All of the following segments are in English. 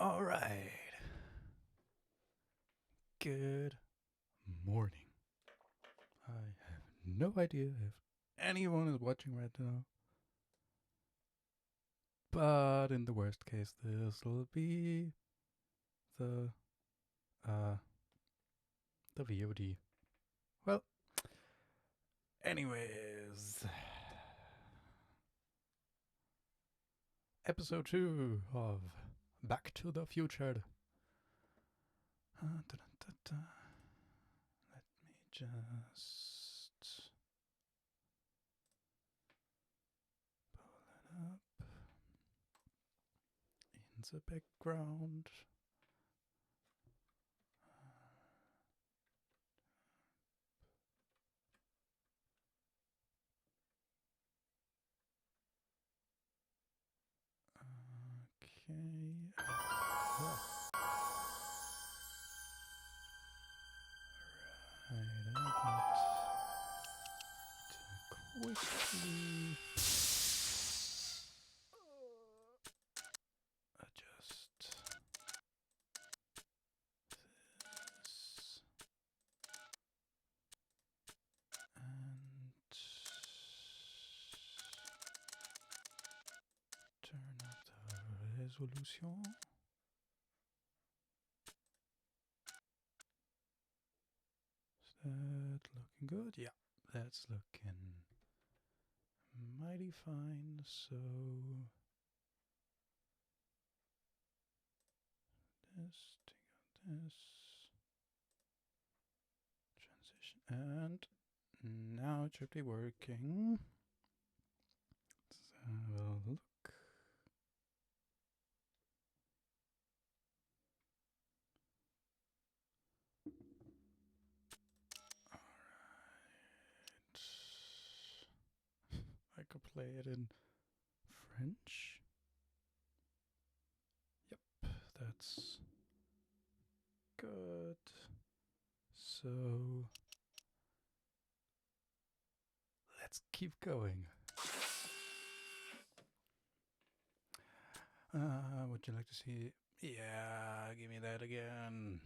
All right. Good morning. I have no idea if anyone is watching right now. But in the worst case, this will be the uh the VOD. Well, anyways, episode 2 of Back to the Future. Let me just pull it up in the background. Okay. Right, I got to quickly adjust this and turn up the resolution. Is that looking good? Yeah, that's looking mighty fine. So this, take out this transition, and now it should be working. Let's have a look. I could play it in French. Yep, that's good. So let's keep going. Would you like to see? Yeah, give me that again.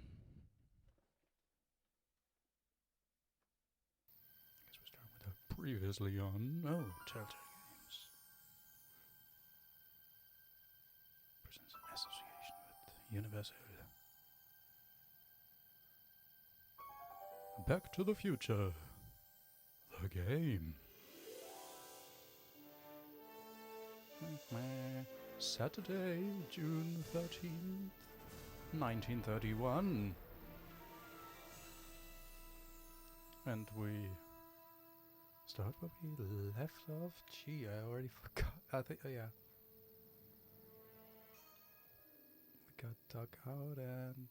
I guess we're starting with a previously on. Oh, Telltale Games presents an association with Universal. Back to the Future, the game. Saturday, June 13th, 1931. And we start where we left off. Gee, I already forgot. I think, oh yeah. We got dug out and...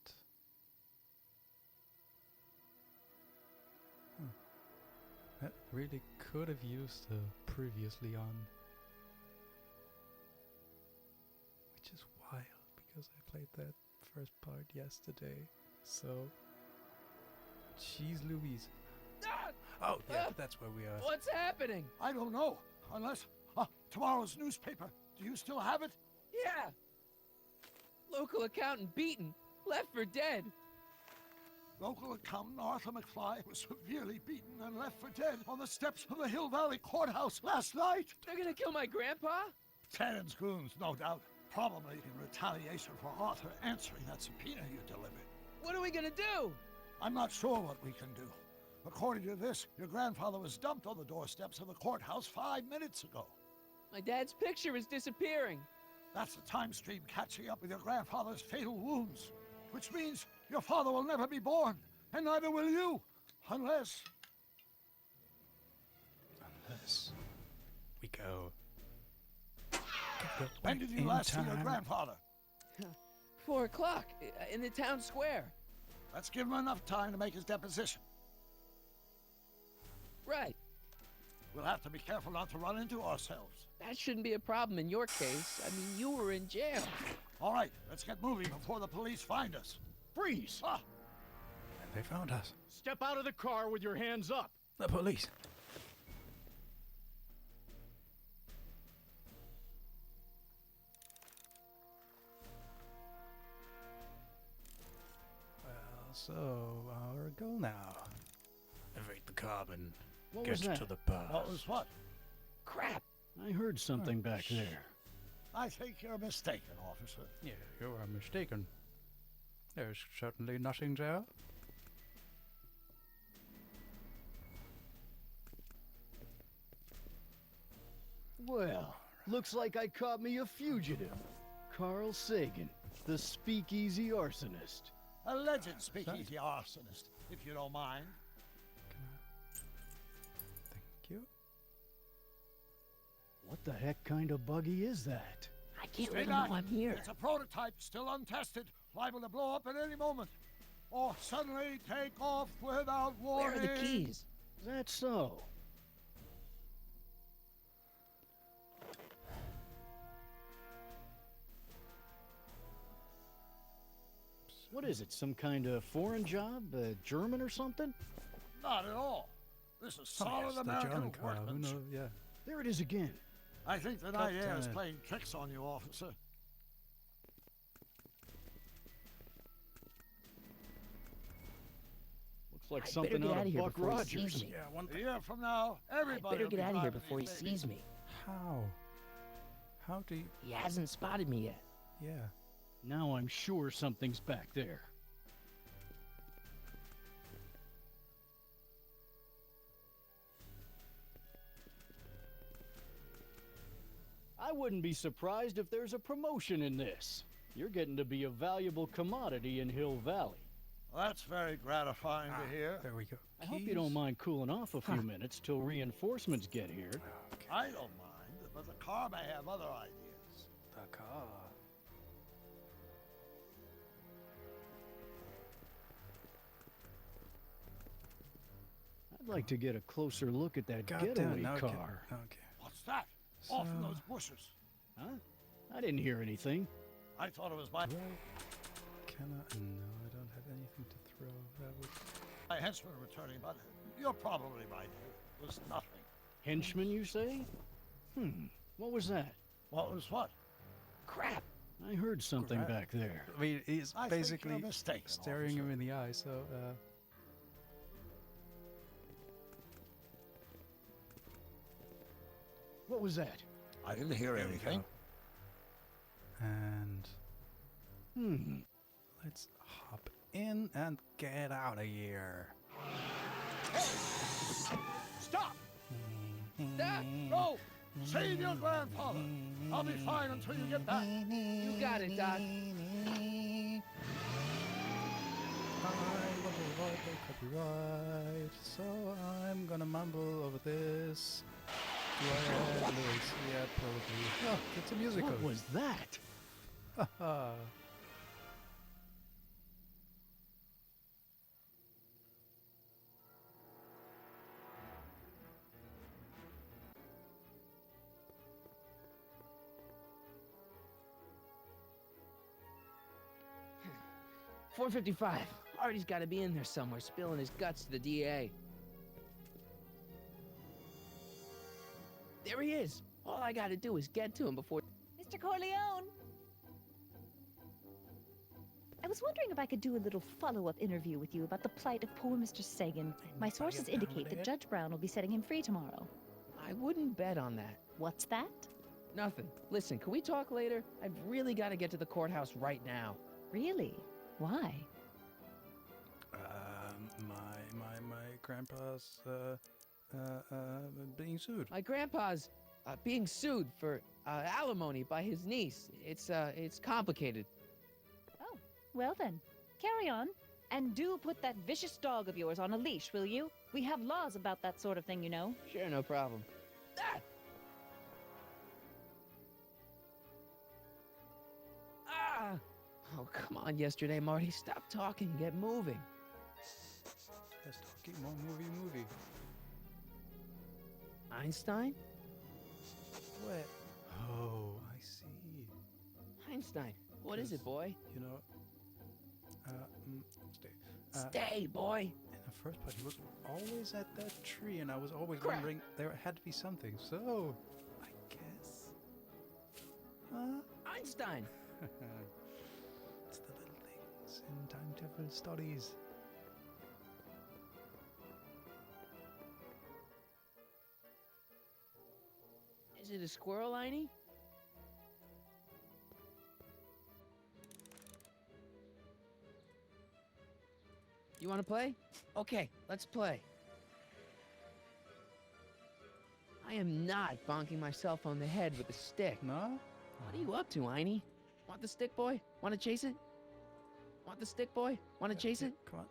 That really could have used the previously on. Which is wild, because I played that first part yesterday. So... Jeez Louise. Ah! Oh, yeah, that's where we are. What's happening? I don't know, unless... tomorrow's newspaper. Do you still have it? Yeah. Local accountant beaten. Left for dead. Local accountant Arthur McFly was severely beaten and left for dead on the steps of the Hill Valley Courthouse last night. They're gonna kill my grandpa? Tannen's goons, no doubt. Probably in retaliation for Arthur answering that subpoena you delivered. What are we gonna do? I'm not sure what we can do. According to this, your grandfather was dumped on the doorsteps of the courthouse 5 minutes ago. My dad's picture is disappearing. That's the time stream catching up with your grandfather's fatal wounds. Which means your father will never be born, and neither will you, unless we go. When did you last see your grandfather? 4 o'clock in the town square. Let's give him enough time to make his deposition. Right. We'll have to be careful not to run into ourselves. That shouldn't be a problem in your case. I mean, you were in jail. All right, let's get moving before the police find us. Freeze! Ah, And they found us. Step out of the car with your hands up. The police. So, our goal now. Evade the carbon. What Get was that? to the past. What was what? Crap! I heard something back there. I think you're mistaken, officer. Yeah, you are mistaken. There's certainly nothing there. Well, looks like I caught me a fugitive. Carl Sagan, the speakeasy arsonist. Alleged speakeasy arsonist, if you don't mind. Thank you. What the heck kind of buggy is that? I can't Stay let them back. know I'm here. It's a prototype, still untested, liable to blow up at any moment. Or suddenly take off without Where warning. are the keys? That's so. What is it, some kind of foreign job? German or something? Not at all. This is Oh, solid yes, the American German car. Who workmanship. knows? Yeah. There it is again. I think the night air is Captain. playing tricks on you, officer. Looks like I better something get out outta of here Buck before he Rogers. sees me. Yeah, one A year from now, I everybody better will be get out of here driving before he these sees babies. me. How? How do you... He hasn't spotted me yet. Yeah. Now I'm sure something's back there. I wouldn't be surprised if there's a promotion in this. You're getting to be a valuable commodity in Hill Valley. Well, that's very gratifying to hear. There we go. I hope you don't mind cooling off a few minutes till reinforcements get here. Okay. I don't mind, but the car may have other ideas. The car. I'd like to get a closer look at that God damn getaway it, now I can't- car. Okay. What's that? Off in So- those bushes. Huh? I didn't hear anything. I thought it was my Throw. Can I? No, I don't have anything to throw. That would... my henchman returning, but you're probably right. It was nothing. Henchman, you say? What was that? What was what? Crap! I heard something Crap. back there. I mean, he's I think basically you're mistaken, staring officer. him in the eye, so, What was that? I didn't hear There we anything. go. And Hmm. let's hop in and get out of here. Stop! Doc! No! Save your grandfather! I'll be fine until you get back. You got it, Doc. I want to avoid the copyright, so I'm gonna mumble over this. Do I add lyrics? Yeah, probably. Oh, it's a musical. What was that? Haha. .455. Artie's got to be in there somewhere, spilling his guts to the DA. There he is. All I got to do is get to him before... Mr. Corleone! I was wondering if I could do a little follow-up interview with you about the plight of poor Mr. Sagan. My sources indicate that Judge Brown will be setting him free tomorrow. I wouldn't bet on that. What's that? Nothing. Listen, can we talk later? I've really got to get to the courthouse right now. Really? Why? My grandpa's being sued. My grandpa's being sued for alimony by his niece. It's complicated. Oh, well then, carry on. And do put that vicious dog of yours on a leash, will you? We have laws about that sort of thing, you know. Sure, no problem. Ah! Ah! Oh, come on, yesterday, Marty. Stop talking and get moving. Let's talk more movie. Einstein? What? Oh, I see. Einstein. What is it, boy? You know, stay. Stay, boy. In the first part, he was always at that tree, and I was always Crap. wondering there had to be something. So, I guess. Einstein. It's the little things in time travel studies. Is it a squirrel, Einie? You want to play? Okay, let's play. I am not bonking myself on the head with a stick. No? What are you up to, Einie? Want the stick, boy? Want to chase it? Want the stick, boy? Want to chase it? Come on.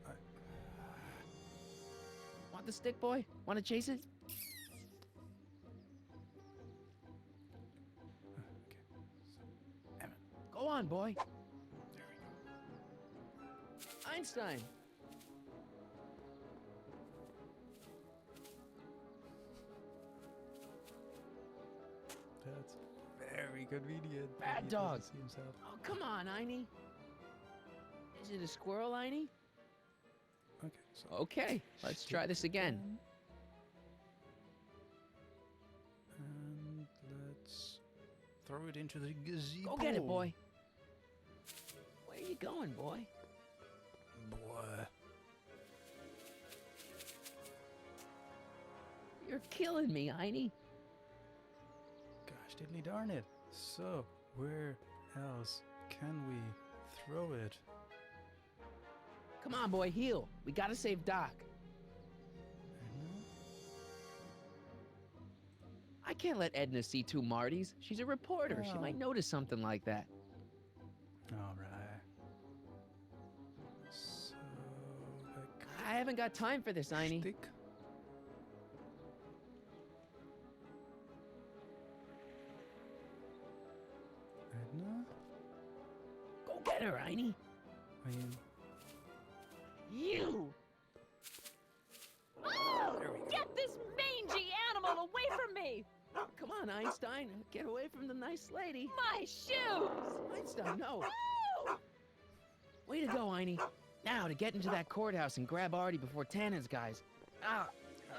I... Want the stick, boy? Want to chase it? Okay. Damn it. Go on, boy. There we go. Einstein. That's very convenient. Bad He dog. doesn't see himself. Oh, come on, Einie. Is it a squirrel, Einie? Okay, so Okay, let's try this again. And let's throw it into the gazebo. Go get it, boy. Where are you going, boy? Boy. You're killing me, Einie. Gosh, diddly darn it. So, where else can we throw it? Come on, boy, heal. We gotta save Doc. Edna? I can't let Edna see two Martys. She's a reporter. She Oh. might notice something like that. Alright. So, I haven't got time for this, Einie. stick. Edna? Go get her, Einie. I mean, You! Oh, get this mangy animal away from me! Come on, Einstein. Get away from the nice lady. My shoes! Einstein, no. Oh! Way to go, Einie. Now to get into that courthouse and grab Artie before Tannen's guys. Ah!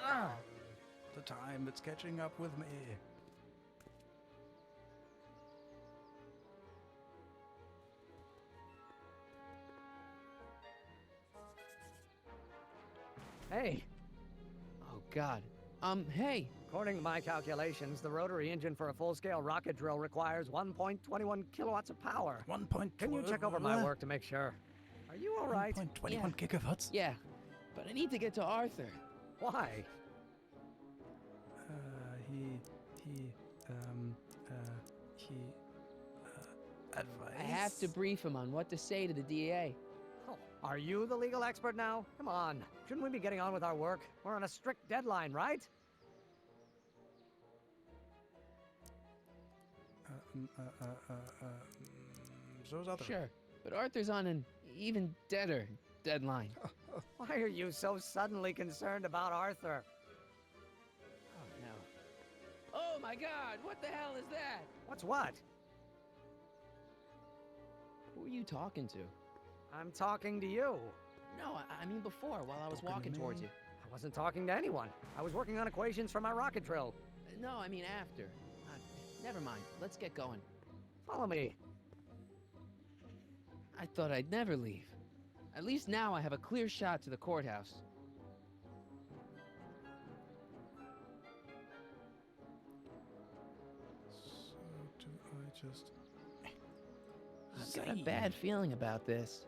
Ah! the time it's catching up with me. Hey, Oh, God. Hey. according to my calculations, the rotary engine for a full-scale rocket drill requires 1.21 kilowatts of power. 1.21. Can you check over my work to make sure? Are you all right? 1.21 gigawatts? Yeah, but I need to get to Arthur. Why? Advice. I have to brief him on what to say to the DA. Oh, are you the legal expert now? Come on. Shouldn't we be getting on with our work? We're on a strict deadline, right? So's Arthur. Sure, but Arthur's on an even deader deadline. Why are you so suddenly concerned about Arthur? Oh, no. Oh, my God, what the hell is that? What's what? Who are you talking to? I'm talking to you. No, I mean before, while I was Talking to walking towards me. you. I wasn't talking to anyone. I was working on equations for my rocket drill. No, I mean after. Never mind. Let's get going. Follow me. I thought I'd never leave. At least now I have a clear shot to the courthouse. So do I just... I've got a Zany. bad feeling about this.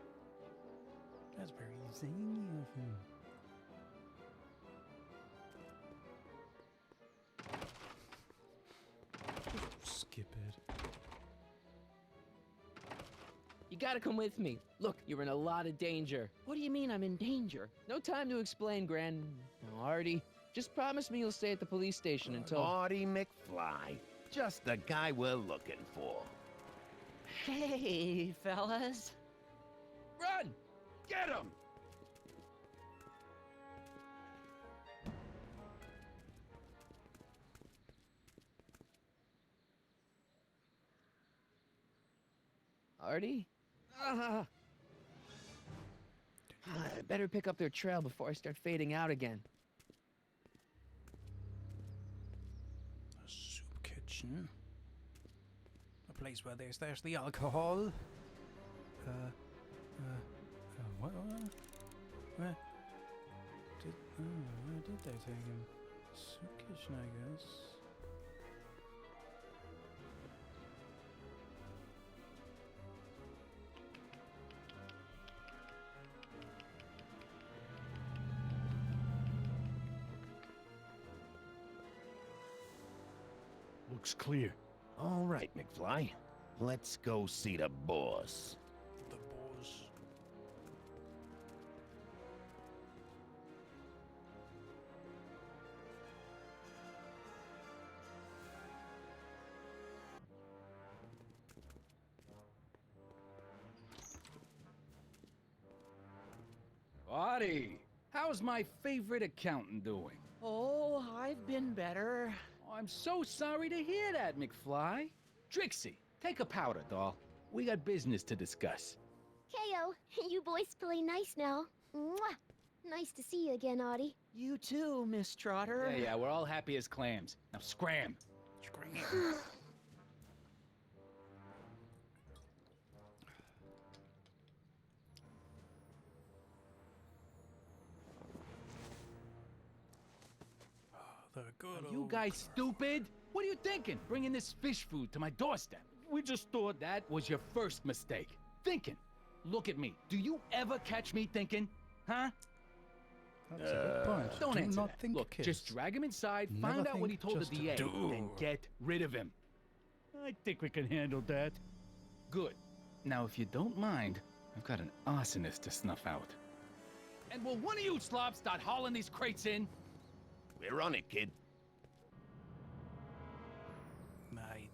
That's very zany of him. Skip it. You gotta come with me. Look, you're in a lot of danger. What do you mean I'm in danger? No time to explain, Gran. No, Artie. Just promise me you'll stay at the police station until... Artie McFly. Just the guy we're looking for. Hey, fellas. Run! Get him! Artie? I better pick up their trail before I start fading out again. A soup kitchen. A place where they stash the alcohol. What? Where did they take him? Soup kitchen, I guess. Looks clear. All right, McFly. Let's go see the boss. The boss. Artie, how's my favorite accountant doing? Oh, I've been better. Oh, I'm so sorry to hear that, McFly. Trixie, take a powder, doll. We got business to discuss. KO, you boys play nice now. Mwah! Nice to see you again, Audie. You too, Miss Trotter. Yeah, we're all happy as clams. Now scram. The good Are you old guys stupid? What are you thinking, bringing this fish food to my doorstep? We just thought that was your first mistake. Thinking. Look at me. Do you ever catch me thinking? Huh? That's a good point. Don't Do answer not that. think, Look, kids. just drag him inside, Never find out what he think, told the just DA, do. then get rid of him. I think we can handle that. Good. Now, if you don't mind, I've got an arsonist to snuff out. And will one of you slobs start hauling these crates in? We're on it, kid. Mate.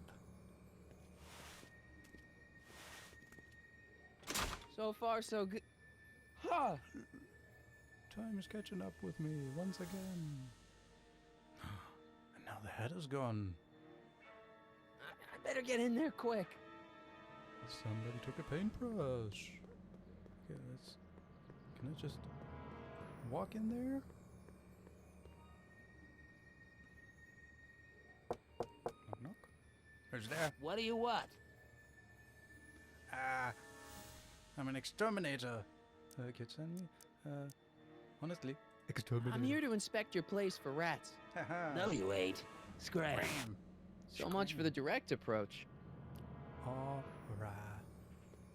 So far, so good. Huh. Time is catching up with me once again. And now the head is gone. I better get in there quick. Somebody took a paintbrush. Okay, let's. Can I just walk in there? Knock, knock. Who's there? What do you want? Ah, I'm an exterminator. Could send me? Honestly, exterminator. I'm here to inspect your place for rats. Haha. No, you ain't. Scram. Scram. So much for the direct approach. Alright.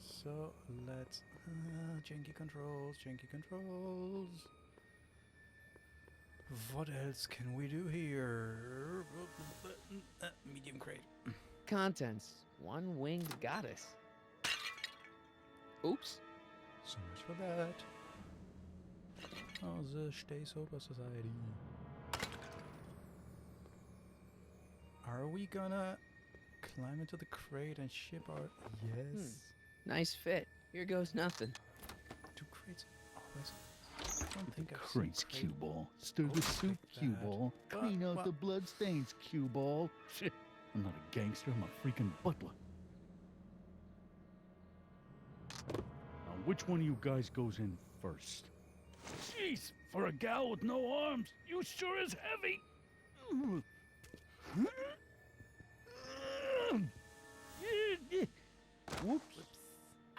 So let's. Janky controls, janky controls. What else can we do here? Medium crate. Contents. One winged goddess. Oops. So much for that. Oh, the Stay Sober Society. Are we gonna climb into the crate and ship our... Yes. Nice fit. Here goes nothing. Two crates always... I don't think I've Crates, seen cue crate ball. Stir go the soup, like cue that. ball. What? Clean out What? the blood stains, cue ball. Shit, I'm not a gangster, I'm a freaking butler. Now, which one of you guys goes in first? Jeez, for a gal with no arms, you sure is heavy. Whoops.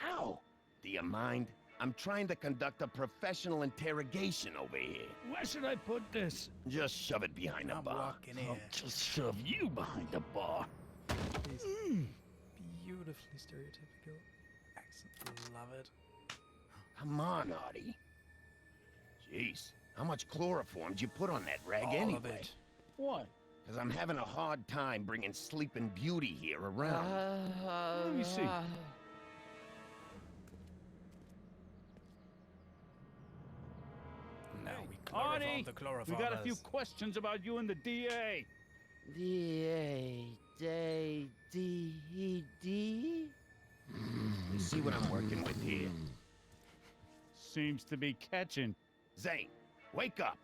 Ow! Do you mind? I'm trying to conduct a professional interrogation over here. Where should I put this? Just shove it behind the I'm bar. walking in. I'll just shove you behind the bar. Please. Beautifully stereotypical accent. Love it. Come on, Artie. Jeez, how much chloroform did you put on that rag All anyway? of it. What? Because I'm having a hard time bringing Sleeping Beauty here around. Let me see. Now we Artie, chloroform the chloroformers. We got a few questions about you and the DA. D-A-D-D? You see what I'm working with here? Seems to be catching. Zane, wake up!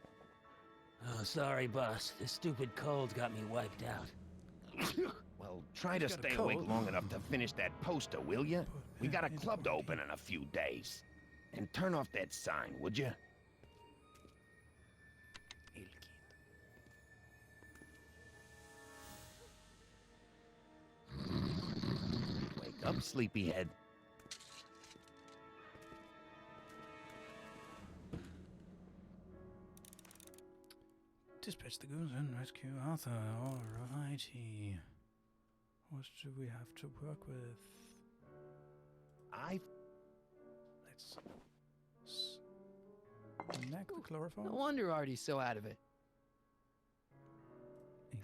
Oh, sorry, boss. This stupid cold got me wiped out. Well, try to He's got a stay awake cold. long enough to finish that poster, will you? We got a club to open in a few days. And turn off that sign, would you? Wake up, sleepyhead. Dispatch the goons and rescue Arthur. Alrighty. What do we have to work with? Let's connect the No chloroform. wonder Artie's so out of it.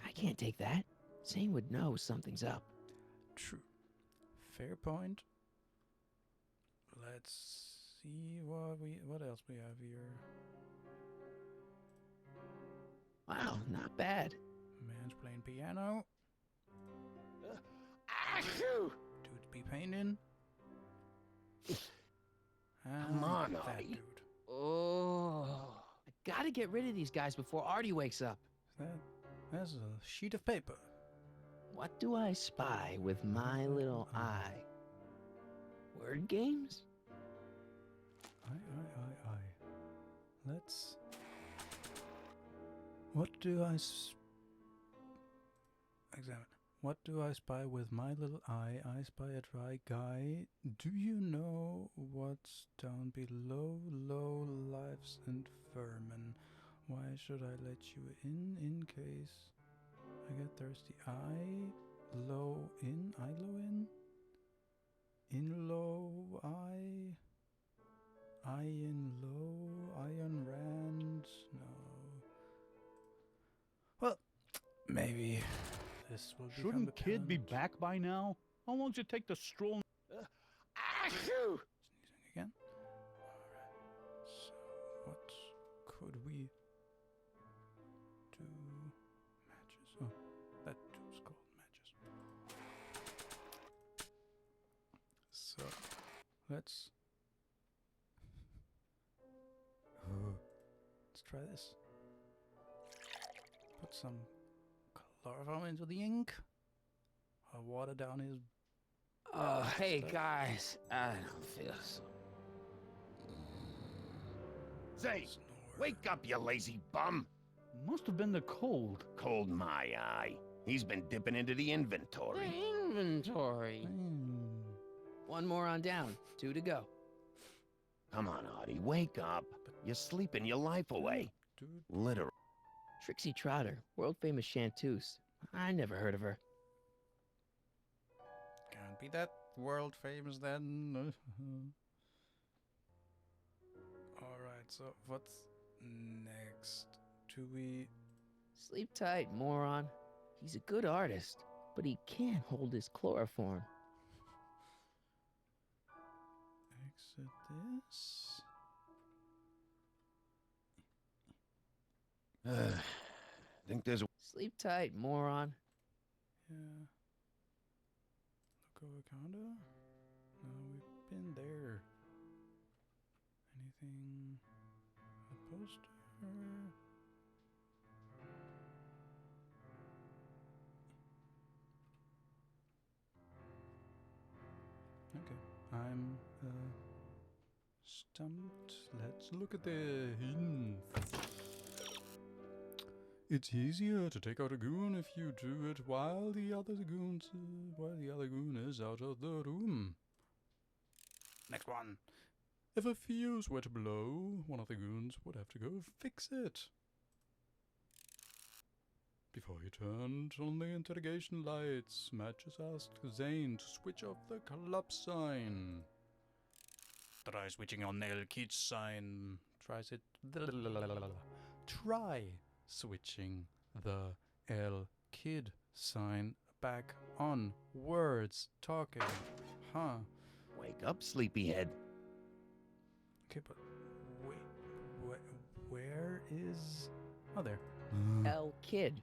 I can't take that. Zane would know something's up. True. Fair point. Let's see what else we have here. Wow, not bad. Man's playing piano. Achoo! Dudes be painting. Come on, that Artie. dude. Oh, I gotta get rid of these guys before Artie wakes up. That's a sheet of paper. What do I spy with my little eye? Word games? Aye. Let's... What do I examine? What do I spy with my little eye? I spy a dry guy. Do you know what's down below? Low lives and vermin. Why should I let you in case I get thirsty? Low in? I low in? In low I? I in low? Iron Rand? No. Well, maybe this will become Shouldn't Kid be apparent. back by now? How long does it take to stroll? Achoo! Sneezing again. Alright. So, what could we do? Matches. Oh, that tube's called matches. So, let's try this. Put some chloroform into the ink. Or water down his... Oh, hey guys, I don't feel so. Zane, snore. wake up, you lazy bum! Must have been the cold. Cold my eye. He's been dipping into the inventory. Inventory. Hmm. One more on down. 2 to go. Come on, Artie, wake up. You're sleeping your life away. Dude. Literally. Trixie Trotter, world famous chanteuse. I never heard of her. Can't be that world famous then. Alright, so what's next? Do we... Sleep tight, moron. He's a good artist, but he can't hold his chloroform. exit this? Think there's a... Sleep tight, moron. Yeah. Look over counter? No, we've been there. Anything? A poster? Okay, I'm stumped. Let's look at the hint. It's easier to take out a goon if you do it while the other goon is out of the room. Next one. If a fuse were to blow, one of the goons would have to go fix it. Before he turned on the interrogation lights, Matches asked Zane to switch off the club sign. Try switching on Nail Kid's sign. Try switching the L Kid sign back on. Words talking. Huh. Wake up, sleepyhead. Okay, but wait, where is... Oh, there. L Kid.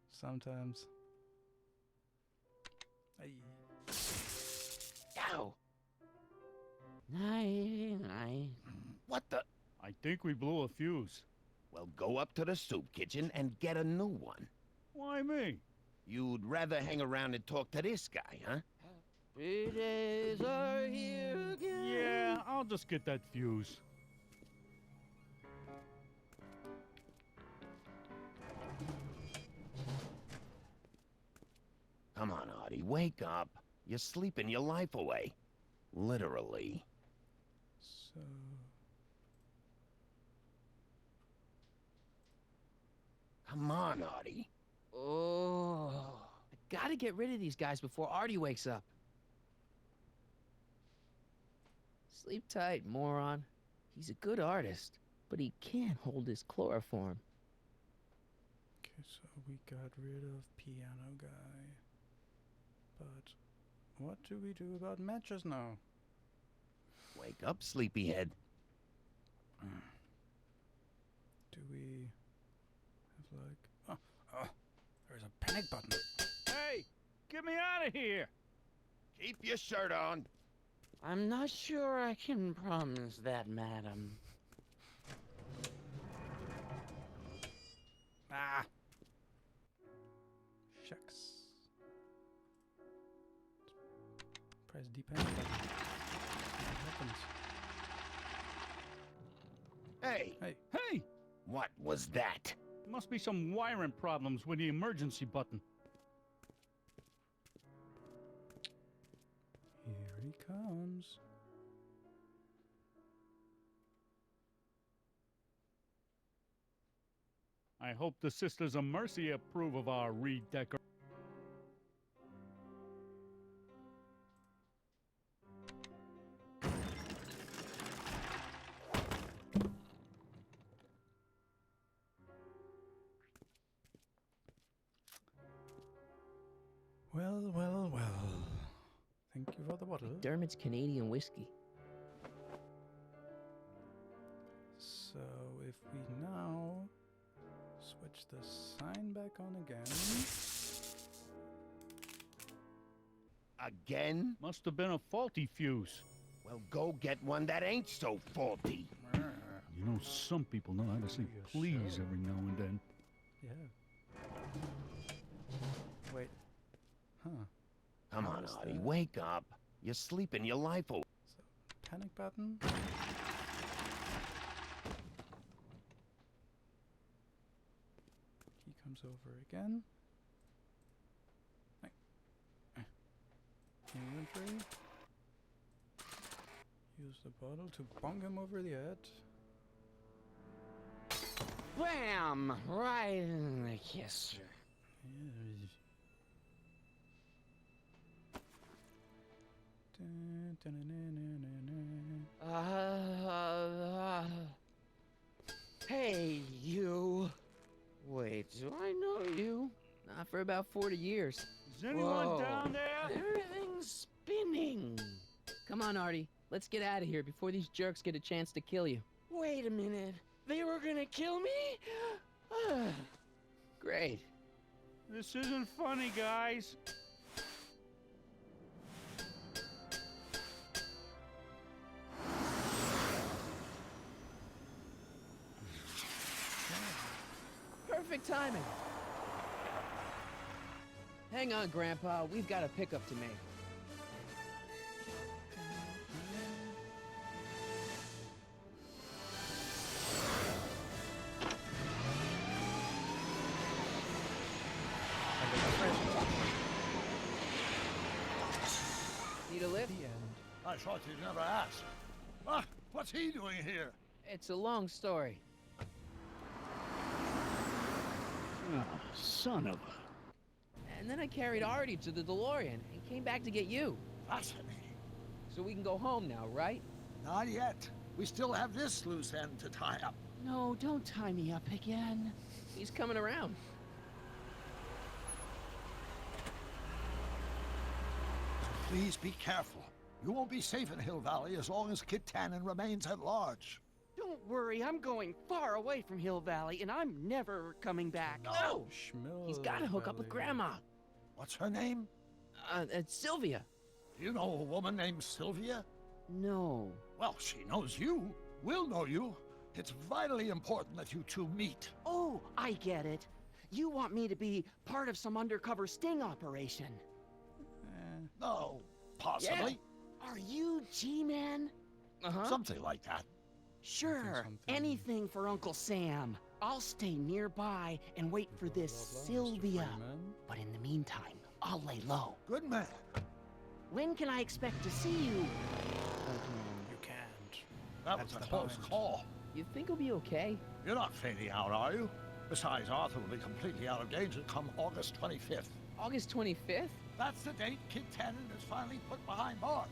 Sometimes. Aye. Ow. Night. What the... I think we blew a fuse. Well, go up to the soup kitchen and get a new one. Why me? You'd rather hang around and talk to this guy, huh? 3 days are here again. Yeah, I'll just get that fuse. Come on, Artie, wake up. You're sleeping your life away. Literally. So... Come on, Artie. Oh, I gotta get rid of these guys before Artie wakes up. Sleep tight, moron. He's a good artist, but he can't hold his chloroform. Okay, so we got rid of piano guy. But what do we do about matches now? Wake up, sleepyhead. Do we have like... Oh, there's a panic button. Hey, get me out of here! Keep your shirt on. I'm not sure I can promise that, madam. Ah! Shucks. Press the panic button. What happens? Hey, Hey, Hey! what was that? Must be some wiring problems with the emergency button. here he comes. I hope the Sisters of Mercy approve of our redecoration. Well, well, well. Thank you for the bottle. Dermot's Canadian whiskey. So if we now switch the sign back on again. Again? Must have been a faulty fuse. Well, go get one that ain't so faulty. You know, some people know how to say Yes, please sir. every now and then. Yeah. Wait. Huh. Come How on, is Artie, that? wake up. You're sleeping your life away. So, panic button. He comes over again. Inventory. Use the bottle to bong him over the head. Bam! Right in the kisser. Yeah. Dun, dun, dun, dun, dun, dun. Hey, you. Wait, do I know you? Not for about 40 years. Is anyone Whoa. down there? Everything's spinning. Come on, Artie. Let's get out of here before these jerks get a chance to kill you. Wait a minute. They were gonna kill me? Great. This isn't funny, guys. Perfect timing. Hang on, Grandpa. We've got a pickup to make. Need a lift? The end. I thought you'd never ask. Ah, what's he doing here? It's a long story. Ah, son of a... And then I carried Artie to the DeLorean and came back to get you. Fascinating. So we can go home now, right? Not yet. We still have this loose end to tie up. No, don't tie me up again. He's coming around. Please be careful. You won't be safe in Hill Valley as long as Kit Tannen remains at large. Don't worry, I'm going far away from Hill Valley, and I'm never coming back. No! Schmill He's got to hook up with Valley. Grandma. What's her name? It's Sylvia. Do you know a woman named Sylvia? No. Well, she knows you. We'll know you. It's vitally important that you two meet. Oh, I get it. You want me to be part of some undercover sting operation. No, possibly. Are you G-Man? Uh-huh. Something like that. Sure, something. anything for Uncle Sam. I'll stay nearby and wait for this Blah, blah, blah, Mr. Sylvia. Freeman. But in the meantime, I'll lay low. Good man. When can I expect to see you? You can't. That That's was a the close point. call. You think he'll be okay? You're not fading out, are you? Besides, Arthur will be completely out of danger come August 25th. August 25th? That's the date Kid Tannen is finally put behind bars.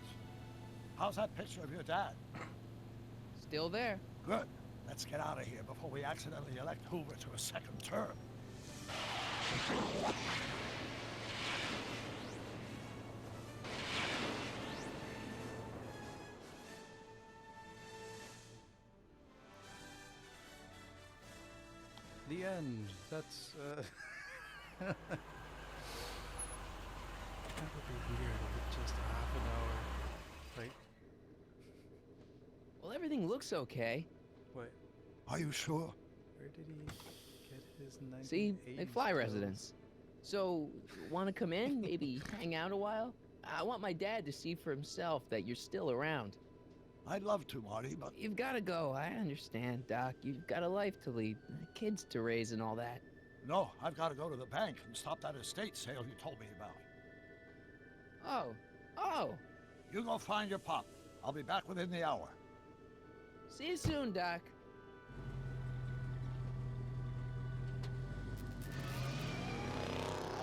How's that picture of your dad? Still there. Good. Let's get out of here before we accidentally elect Hoover to a second term. The end. That's that would be weird with just half an hour. Like, Well, everything looks okay. wait, Are you sure? where did he get his 1980s See, McFly clothes? residence. So, want to come in? Maybe hang out a while? I want my dad to see for himself that you're still around. I'd love to, Marty, but You've got to go. I understand, Doc. You've got a life to lead, kids to raise and all that. no, I've got to go to the bank and stop that estate sale you told me about. Oh. You go find your pop. I'll be back within the hour. See you soon, Doc.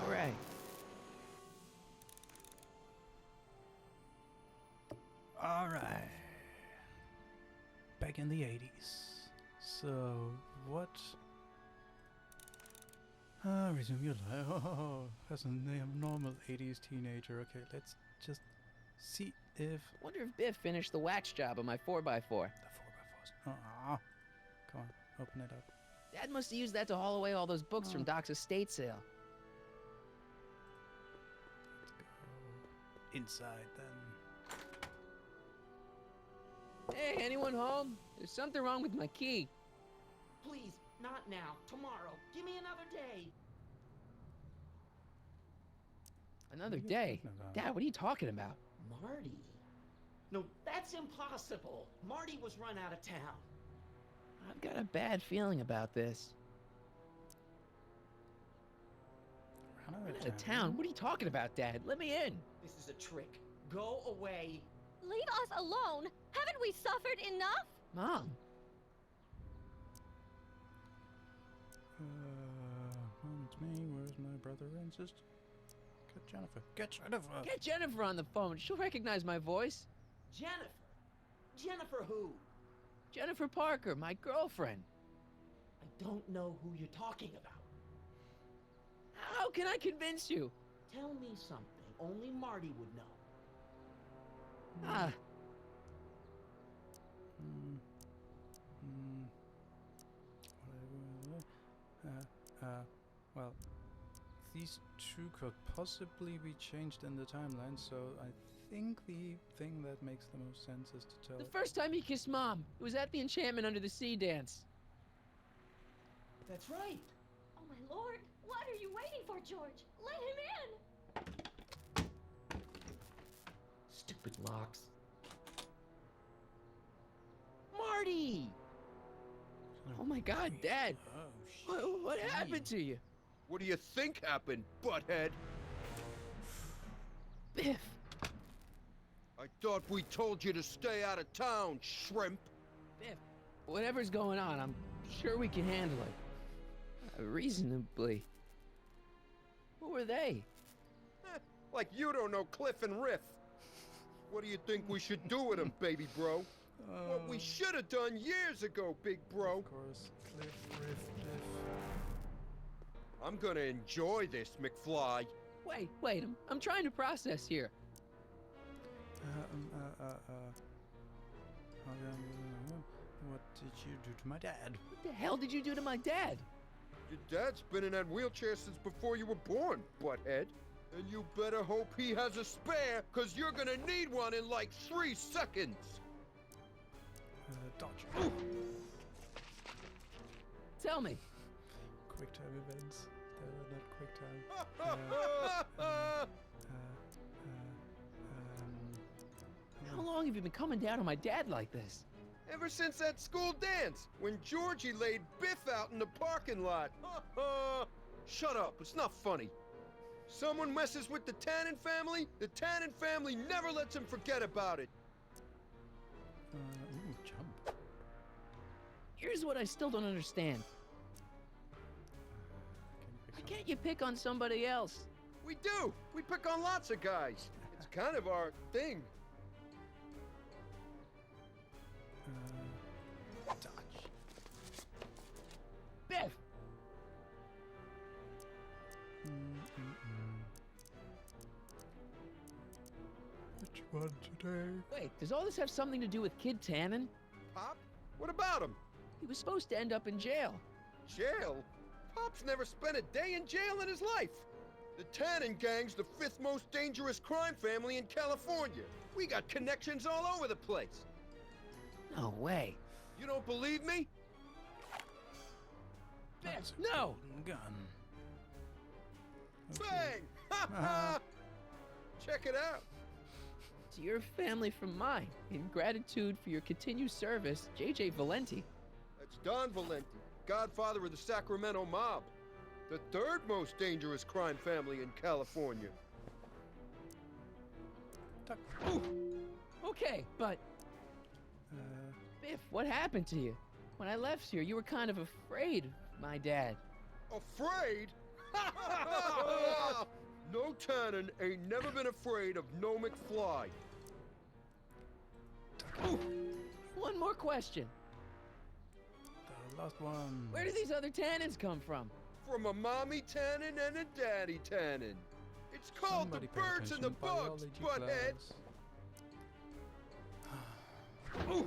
All right. All right. Back in the 80s. So, what? Resume your life. Oh, as a normal 80s teenager. Okay, let's just see if Wonder if Biff finished the wax job on my 4x4. the 4x4s. Come on, open it up. Dad must have used that to haul away all those books from Doc's estate sale. Let's go inside then. Hey, anyone home? There's something wrong with my key. Please, not now. Tomorrow. Give me another day. Another What are you day? talking about? Dad, what are you talking about? Marty. No, that's impossible. Marty was run out of town. I've got a bad feeling about this. Run Run out of town? What are you talking about, Dad? Let me in. This is a trick. Go away. Leave us alone! Haven't we suffered enough? Mom. It's me. Where's my brother and sister? Get Jennifer. Get Jennifer. Get Jennifer on the phone. She'll recognize my voice. Jennifer. Jennifer who? Jennifer Parker, my girlfriend. I don't know who you're talking about. How can I convince you? Tell me something only Marty would know. Ah, Well, these two could possibly be changed in the timeline, so I think the thing that makes the most sense is to tell the it. first time he kissed Mom, it was at the Enchantment Under the Sea dance. That's right. Oh my lord! What are you waiting for, George? Let him in! Stupid locks. Marty! Oh my God, Dad! Oh, What happened to you? What do you think happened, butthead? Biff! I thought we told you to stay out of town, shrimp. Biff, whatever's going on, I'm sure we can handle it. Reasonably. Who were they? Like you don't know Cliff and Riff. What do you think we should do with him, baby bro? What we should have done years ago, big bro. Of course, Cliff, Riff, Biff. I'm gonna enjoy this, McFly. Wait, I'm trying to process here. What did you do to my dad? What the hell did you do to my dad? Your dad's been in that wheelchair since before you were born, butthead. And you better hope he has a spare, cause you're gonna need one in like 3 seconds. Dodge. Tell me. Quick time events. They are not quick time. How long have you been coming down on my dad like this? Ever since that school dance, when Georgie laid Biff out in the parking lot. Shut up, it's not funny. Someone messes with the Tannen family never lets him forget about it. Jump. Here's what I still don't understand. thought you pick on somebody else. We do! We pick on lots of guys. It's kind of our thing. Dodge. Biff! Which one today? Wait, does all this have something to do with Kid Tannen? Pop? What about him? He was supposed to end up in jail. Jail? Pop's never spent a day in jail in his life. The Tannen gang's the 5th most dangerous crime family in California. We got connections all over the place. No way. You don't believe me? That's a No! golden gun. Bang! Ha ha! Check it out. To your family from mine, in gratitude for your continued service, J.J. Valenti. That's Don Valenti, godfather of the Sacramento mob. The 3rd most dangerous crime family in California. Ooh. Okay, but Biff, what happened to you? When I left here, you were kind of afraid of my dad. Afraid? No Tannen ain't never been afraid of no McFly. Ooh. One more question. The last one. Where do these other Tannens come from? From a mommy Tannen and a daddy Tannen. It's called Somebody the pay birds and the attention, bugs, biology butthead. class. Ooh.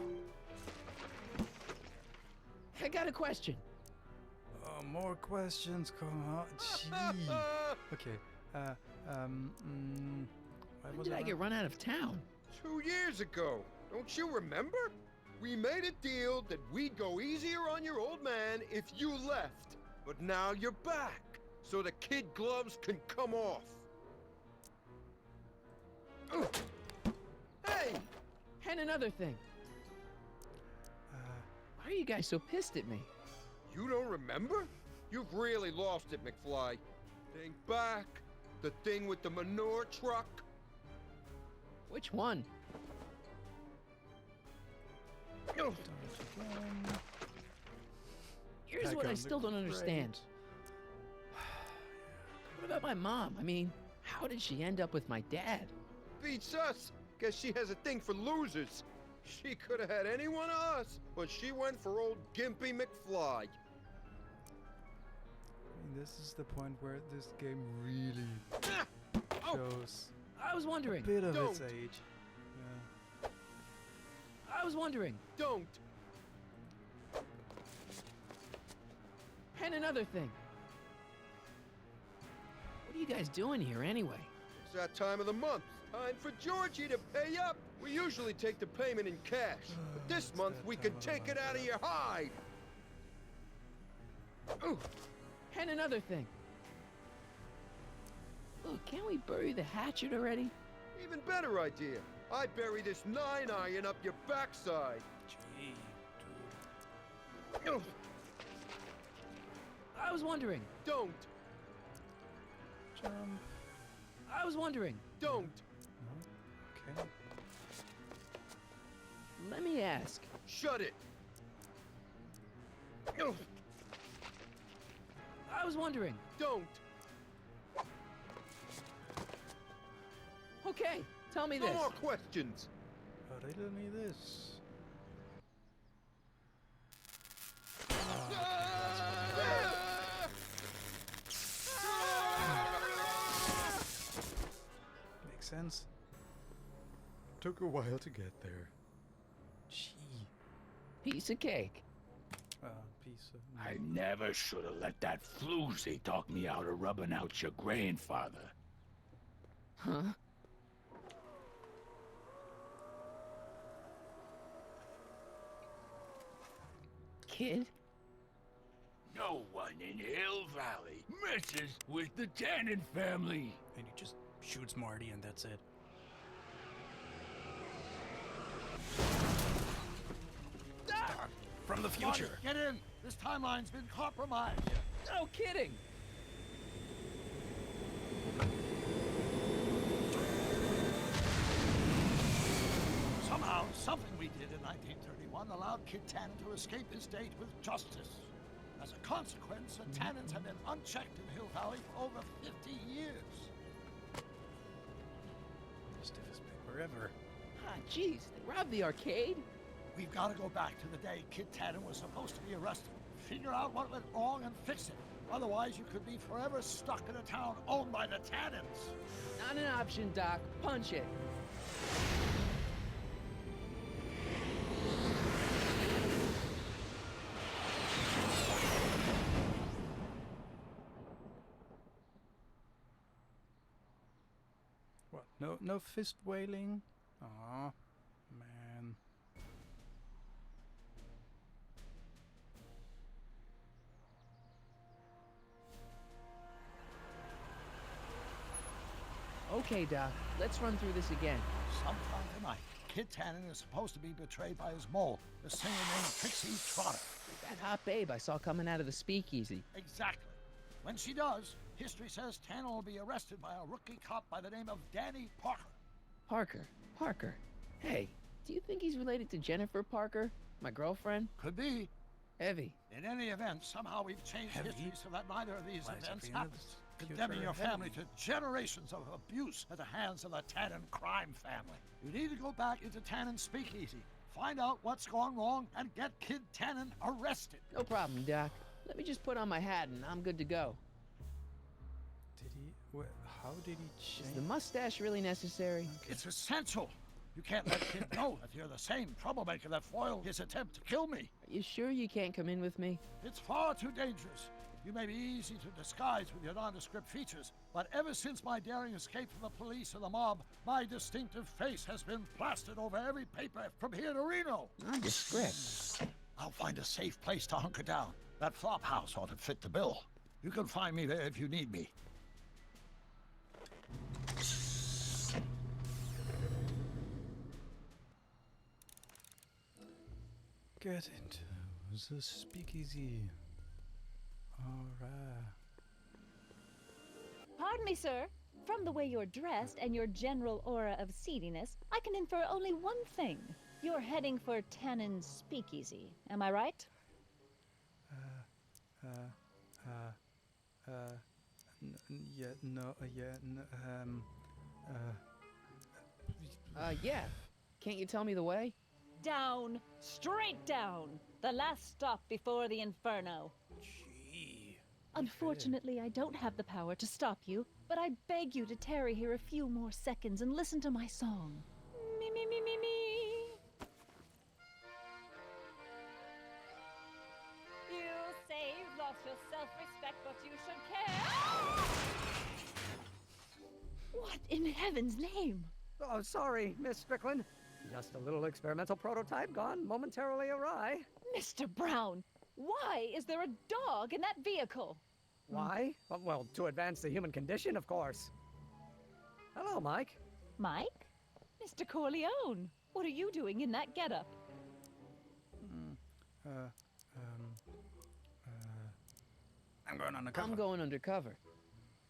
I got a question. Oh, more questions come out. Gee. Okay. Why When was did I that? get run out of town? 2 years ago. Don't you remember? We made a deal that we'd go easier on your old man if you left. But now you're back, so the kid gloves can come off. Hey! And another thing. Why are you guys so pissed at me? You don't remember? You've really lost it, McFly. Think back. The thing with the manure truck. Which one? Dodge again. Here's Back what I on the still don't understand. What about my mom? I mean, how did she end up with my dad? Beats us. Guess she has a thing for losers. She could have had any one of us, but she went for old Gimpy McFly. I mean, this is the point where this game really shows I was a wondering. bit of its Don't. age. Yeah. I was wondering. Don't. And another thing. What are you guys doing here anyway? It's that time of the month. Time for Georgie to pay up. We usually take the payment in cash, but this It's month that we time can of the take it month, out of yeah. your hide. Ooh. And another thing. Look, can't we bury the hatchet already? Even better idea. I bury this 9-iron up your backside. Gee, Ugh, I was wondering. Don't. jump. I was wondering. Don't. Okay. Let me ask. Shut it. Ugh, I was wondering. Don't. Okay, tell me No this. more questions. Riddle me this. Makes sense. Took a while to get there. Gee. Piece of cake. Piece of. I never should have let that floozy talk me out of rubbing out your grandfather. Huh? Kid? No one in Hill Valley messes with the Tannen family. And he just shoots Marty and that's it. From the Marty, future. get in. This timeline's been compromised. No kidding. Somehow, something we did in 1931 allowed Kid Tannen to escape his date with justice. As a consequence, the Tannins have been unchecked in Hill Valley for over 50 years. Stiffest paper ever. Ah, jeez, they robbed the arcade? We've got to go back to the day Kid Tannen was supposed to be arrested. Figure out what went wrong and fix it. Otherwise, you could be forever stuck in a town owned by the Tannins. Not an option, Doc. Punch it. What? No fist wailing? Aw, man. Okay, Doc. Let's run through this again. Sometime tonight, Kid Tannen is supposed to be betrayed by his mole, the singer named Trixie Trotter. That hot babe I saw coming out of the speakeasy. Exactly. When she does, history says Tannen will be arrested by a rookie cop by the name of Danny Parker. Parker. Hey, do you think he's related to Jennifer Parker, my girlfriend? Could be. Heavy. In any event, somehow we've changed Heavy? history so that neither of these Why is events every happens, computer condemning your family heavy? to generations of abuse at the hands of the Tannen crime family. You need to go back into Tannen's speakeasy, find out what's gone wrong, and get Kid Tannen arrested. No problem, Doc. Let me just put on my hat and I'm good to go. Did he? How did he change? Is the mustache really necessary? It's essential. You can't let Kid know that you're the same troublemaker that foiled his attempt to kill me. Are you sure you can't come in with me? It's far too dangerous. You may be easy to disguise with your nondescript features, but ever since my daring escape from the police and the mob, my distinctive face has been plastered over every paper from here to Reno. Nondescript. I'll find a safe place to hunker down. That flop house ought to fit the bill. You can find me there if you need me. Get into the speakeasy. Alright. Pardon me, sir. From the way you're dressed and your general aura of seediness, I can infer only one thing. You're heading for Tannen's speakeasy. Am I right? Yeah. Can't you tell me the way? Down. Straight down. The last stop before the Inferno. Gee. Unfortunately, I don't have the power to stop you, but I beg you to tarry here a few more seconds and listen to my song. Me, me, me, me, me. You say you've lost your self-respect, but you should care. What in heaven's name? Oh, sorry, Miss Strickland. Just a little experimental prototype gone momentarily awry. Mr. Brown, why is there a dog in that vehicle? Why? Well, to advance the human condition, of course. Hello, Mike. Mike? Mr. Corleone, what are you doing in that getup? I'm going undercover. I'm going undercover.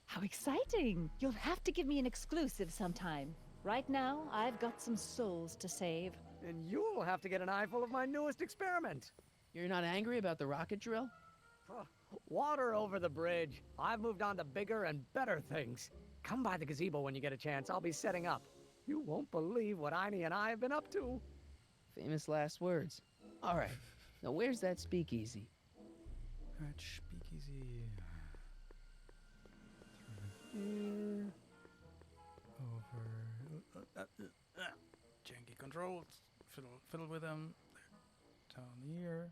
How exciting! You'll have to give me an exclusive sometime. Right now, I've got some souls to save. And you'll have to get an eyeful of my newest experiment. You're not angry about the rocket drill? Water over the bridge. I've moved on to bigger and better things. Come by the gazebo when you get a chance. I'll be setting up. You won't believe what Einie and I have been up to. Famous last words. All right. Now, where's that speakeasy? Right, speakeasy. Through here. Over. Janky controls. Fiddle with them. Down here.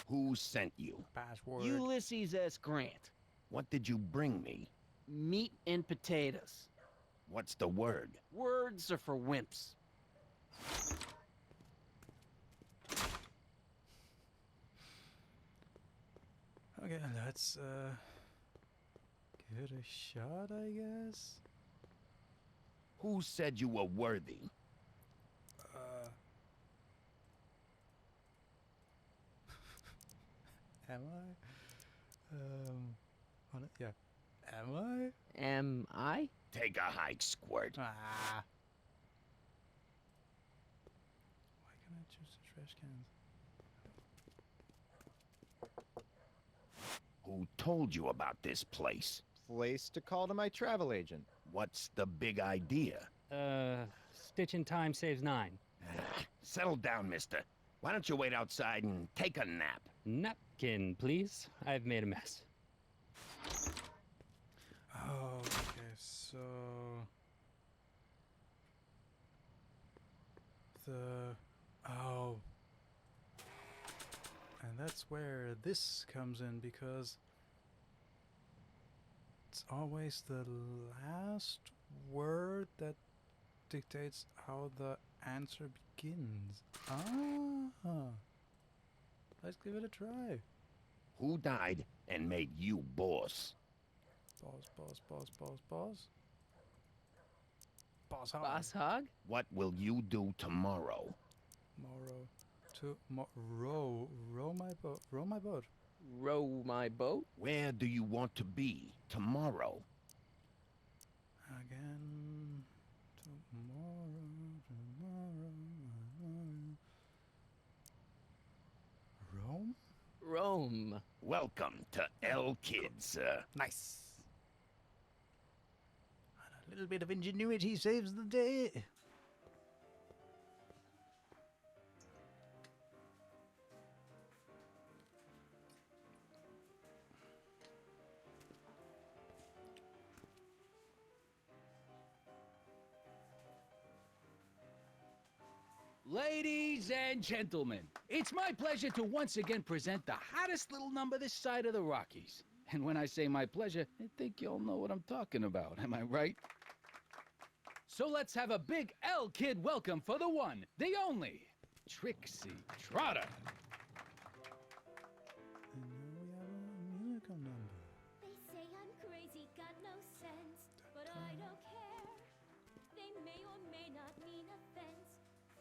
Who sent you? Password. Ulysses S. Grant. What did you bring me? Meat and potatoes. What's the word? Words are for wimps. Okay, let's give it a shot, I guess. Who said you were worthy? Am I? Yeah. Am I? Am I? Take a hike, Squirt. Ah. Why can't I choose the trash cans? Who told you about this place? Place to call to my travel agent. What's the big idea? Stitch in time saves 9. Settle down, mister. Why don't you wait outside and take a nap? Napkin, please. I've made a mess. Oh, okay, so and that's where this comes in, because it's always the last word that dictates how the answer begins. Let's give it a try. Who died and made you boss? Boss hog. Boss hog? What will you do tomorrow? Row my boat. Row my boat? Where do you want to be tomorrow? Again, tomorrow. Rome? Rome. Welcome to El Kid, sir. Nice. And a little bit of ingenuity saves the day. Ladies and gentlemen, it's my pleasure to once again present the hottest little number this side of the Rockies. And when I say my pleasure, I think you'll know what I'm talking about, am I right? So let's have a big El Kid welcome for the one, the only, Trixie Trotter. And now we have a musical number. They say I'm crazy, got no sense, but I don't care. They may or may not mean offense,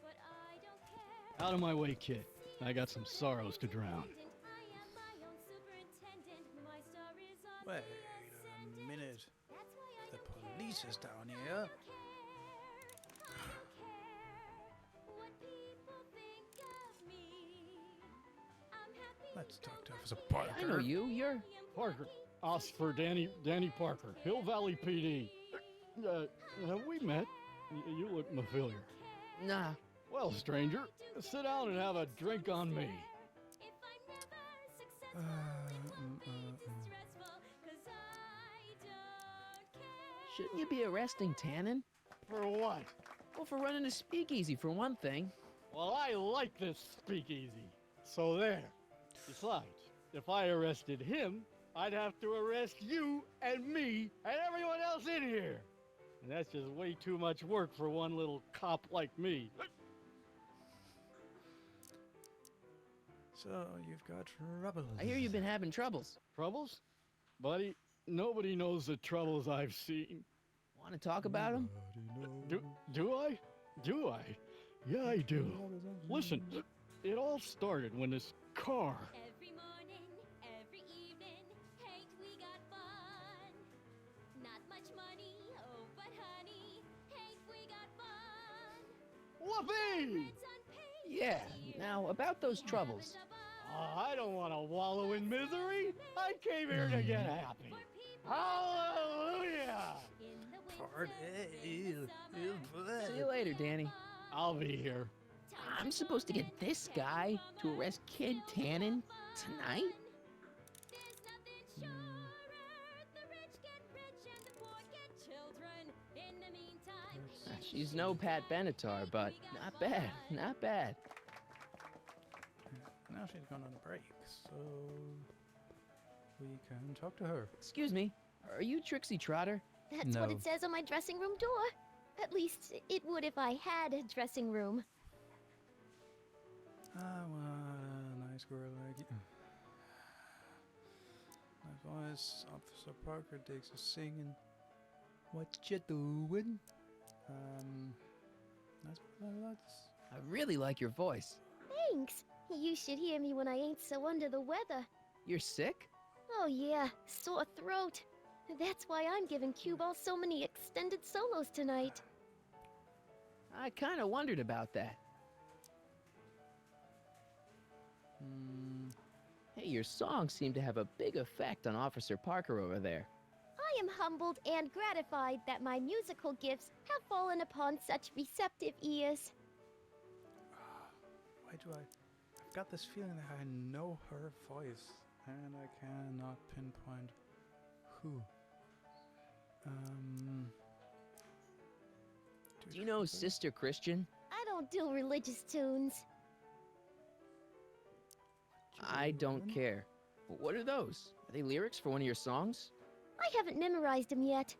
but I don't care. Out of my way, kid. I got some sorrows to drown. I am my own superintendent. My star is on Wait the a ascendant. minute. That's why I The don't police care. is down I here. don't care. I don't care what people think of me. I'm happy. Let's talk to Officer Parker. I know you. You're... Parker. Us for Danny Parker. Hill Valley PD. Have we met? You look familiar. Nah. Well, stranger, sit down and have a drink on me. If I'm never successful, it won't be distressful, 'cause I don't care. Shouldn't you be arresting Tannen? For what? Well, for running a speakeasy, for one thing. Well, I like this speakeasy. So there. Besides, if I arrested him, I'd have to arrest you and me and everyone else in here. And that's just way too much work for one little cop like me. So you've got troubles. I hear you've been having troubles. Troubles? Buddy, nobody knows the troubles I've seen. Want to talk about them? Do I? Do I? Yeah, I do. Listen, it all started when this car... Every morning, every evening, hate we got fun. Not much money, oh but honey, hate we got fun. Whoopee! Rent's unpaid. Yeah. Now, about those troubles. I don't want to wallow in misery. I came here to get happy. Hallelujah! See you later, Danny. I'll be here. I'm supposed to get this guy to arrest Kid Tannen tonight? There's nothing surer. The rich get rich and the poor get children. In the meantime, She's no Pat Benatar, but not bad, not bad. Now she's gone on a break, so we can talk to her. Excuse me, are you Trixie Trotter? that's what No. it says on my dressing room door. At least it would if I had a dressing room. Ah, what a nice girl like you. My voice, Officer Parker digs a singing. What you doing? That's I really like your voice. Thanks. You should hear me when I ain't so under the weather. You're sick? Oh yeah, sore throat. That's why I'm giving Cue Ball so many extended solos tonight. I kind of wondered about that. Hey, your songs seem to have a big effect on Officer Parker over there. I am humbled and gratified that my musical gifts have fallen upon such receptive ears. Why do I've got this feeling that I know her voice, and I cannot pinpoint who. Do you know Sister Christian? I don't do religious tunes. I don't care. What are those? Are they lyrics for one of your songs? I haven't memorized them yet.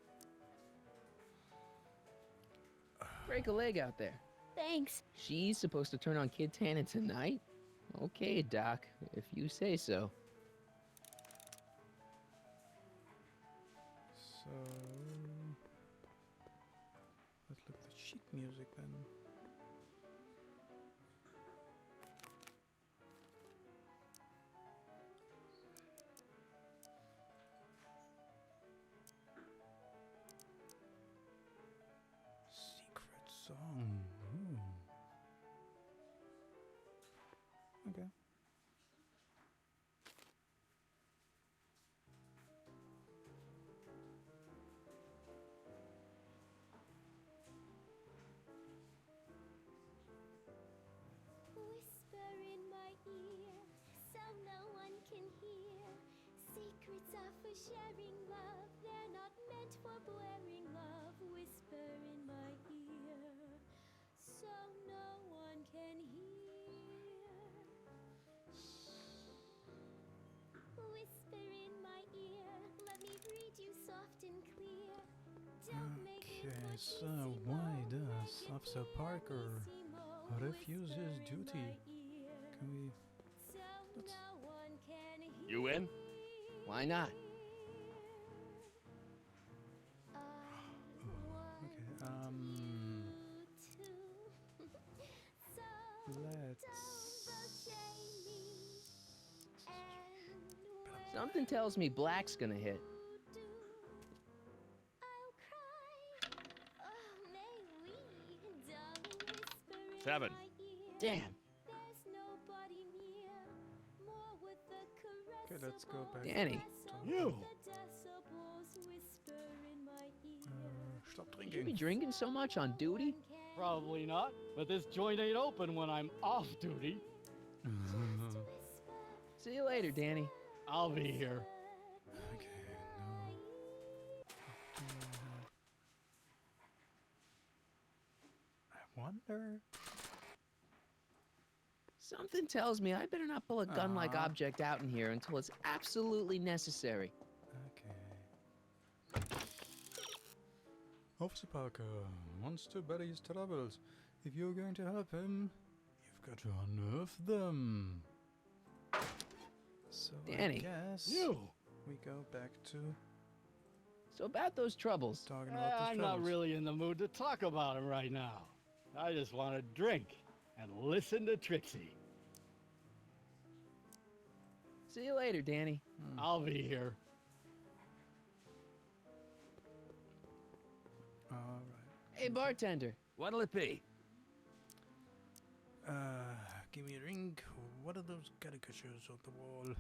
Break a leg out there. Thanks. She's supposed to turn on Kid Tannen tonight? Okay, Doc, if you say so. So let's look at the sheet music then. Secret song. Ooh. Okay. Whisper in my ear, so no one can hear. Secrets are for sharing love, they're not meant for blaring love. Whisper in my ear, so no one can hear. Shh. Whisper in my ear, let me read you soft and clear. Don't make it Okay, much so easy why more, does make it Officer Parker refuse his duty? Can we... Let's... You in? Why not? Okay, let's... Something tells me Black's gonna hit. Seven. Damn. Okay, let's go back. Danny. You! Stop Should you be drinking. drinking so much on duty? Probably not, but this joint ain't open when I'm off duty. See you later, Danny. I'll be here. Okay, no. I wonder... Something tells me I better not pull a gun-like Aw. object out in here until it's absolutely necessary. Okay. Officer Parker wants to bury his troubles. If you're going to help him, you've got to unearth them. So Danny. I guess You! we go back to So about those troubles. talking about those I'm troubles. not really in the mood to talk about them right now. I just want to drink and listen to Trixie. See you later, Danny. I'll be here. Alright. Hey, bartender. What'll it be? Give me a drink. What are those caricatures on the wall? What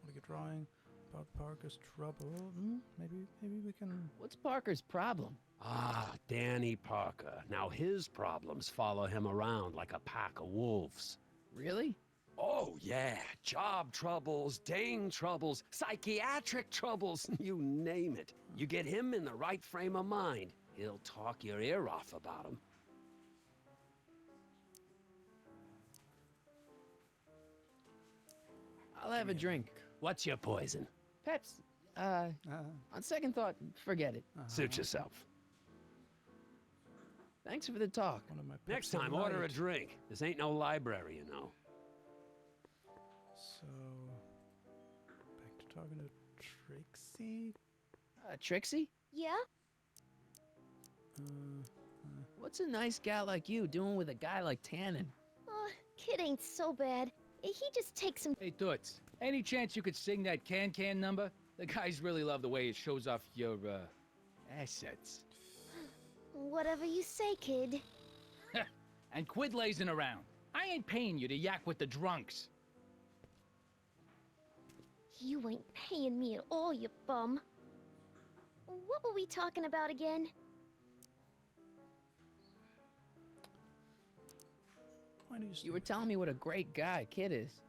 are you drawing? About Parker's trouble? Maybe we can... What's Parker's problem? Ah, Danny Parker. Now his problems follow him around like a pack of wolves. Really? Oh, yeah. Job troubles, dang troubles, psychiatric troubles, you name it. You get him in the right frame of mind, he'll talk your ear off about him. I'll have a drink. What's your poison? Peps. On second thought, forget it. Suit yourself. Thanks for the talk. One of my Next Pepsi time, order a Light. drink. This ain't no library, you know. So... Back to talking to Trixie? Trixie? Yeah? What's a nice gal like you doing with a guy like Tannen? Kid ain't so bad. He just takes some. Hey, Toots, any chance you could sing that Can number? The guys really love the way it shows off your, assets. Whatever you say, kid. And quit lazing around. I ain't paying you to yak with the drunks. You ain't paying me at all, you bum. What were we talking about again? Why do You were telling me what a great guy Kid is.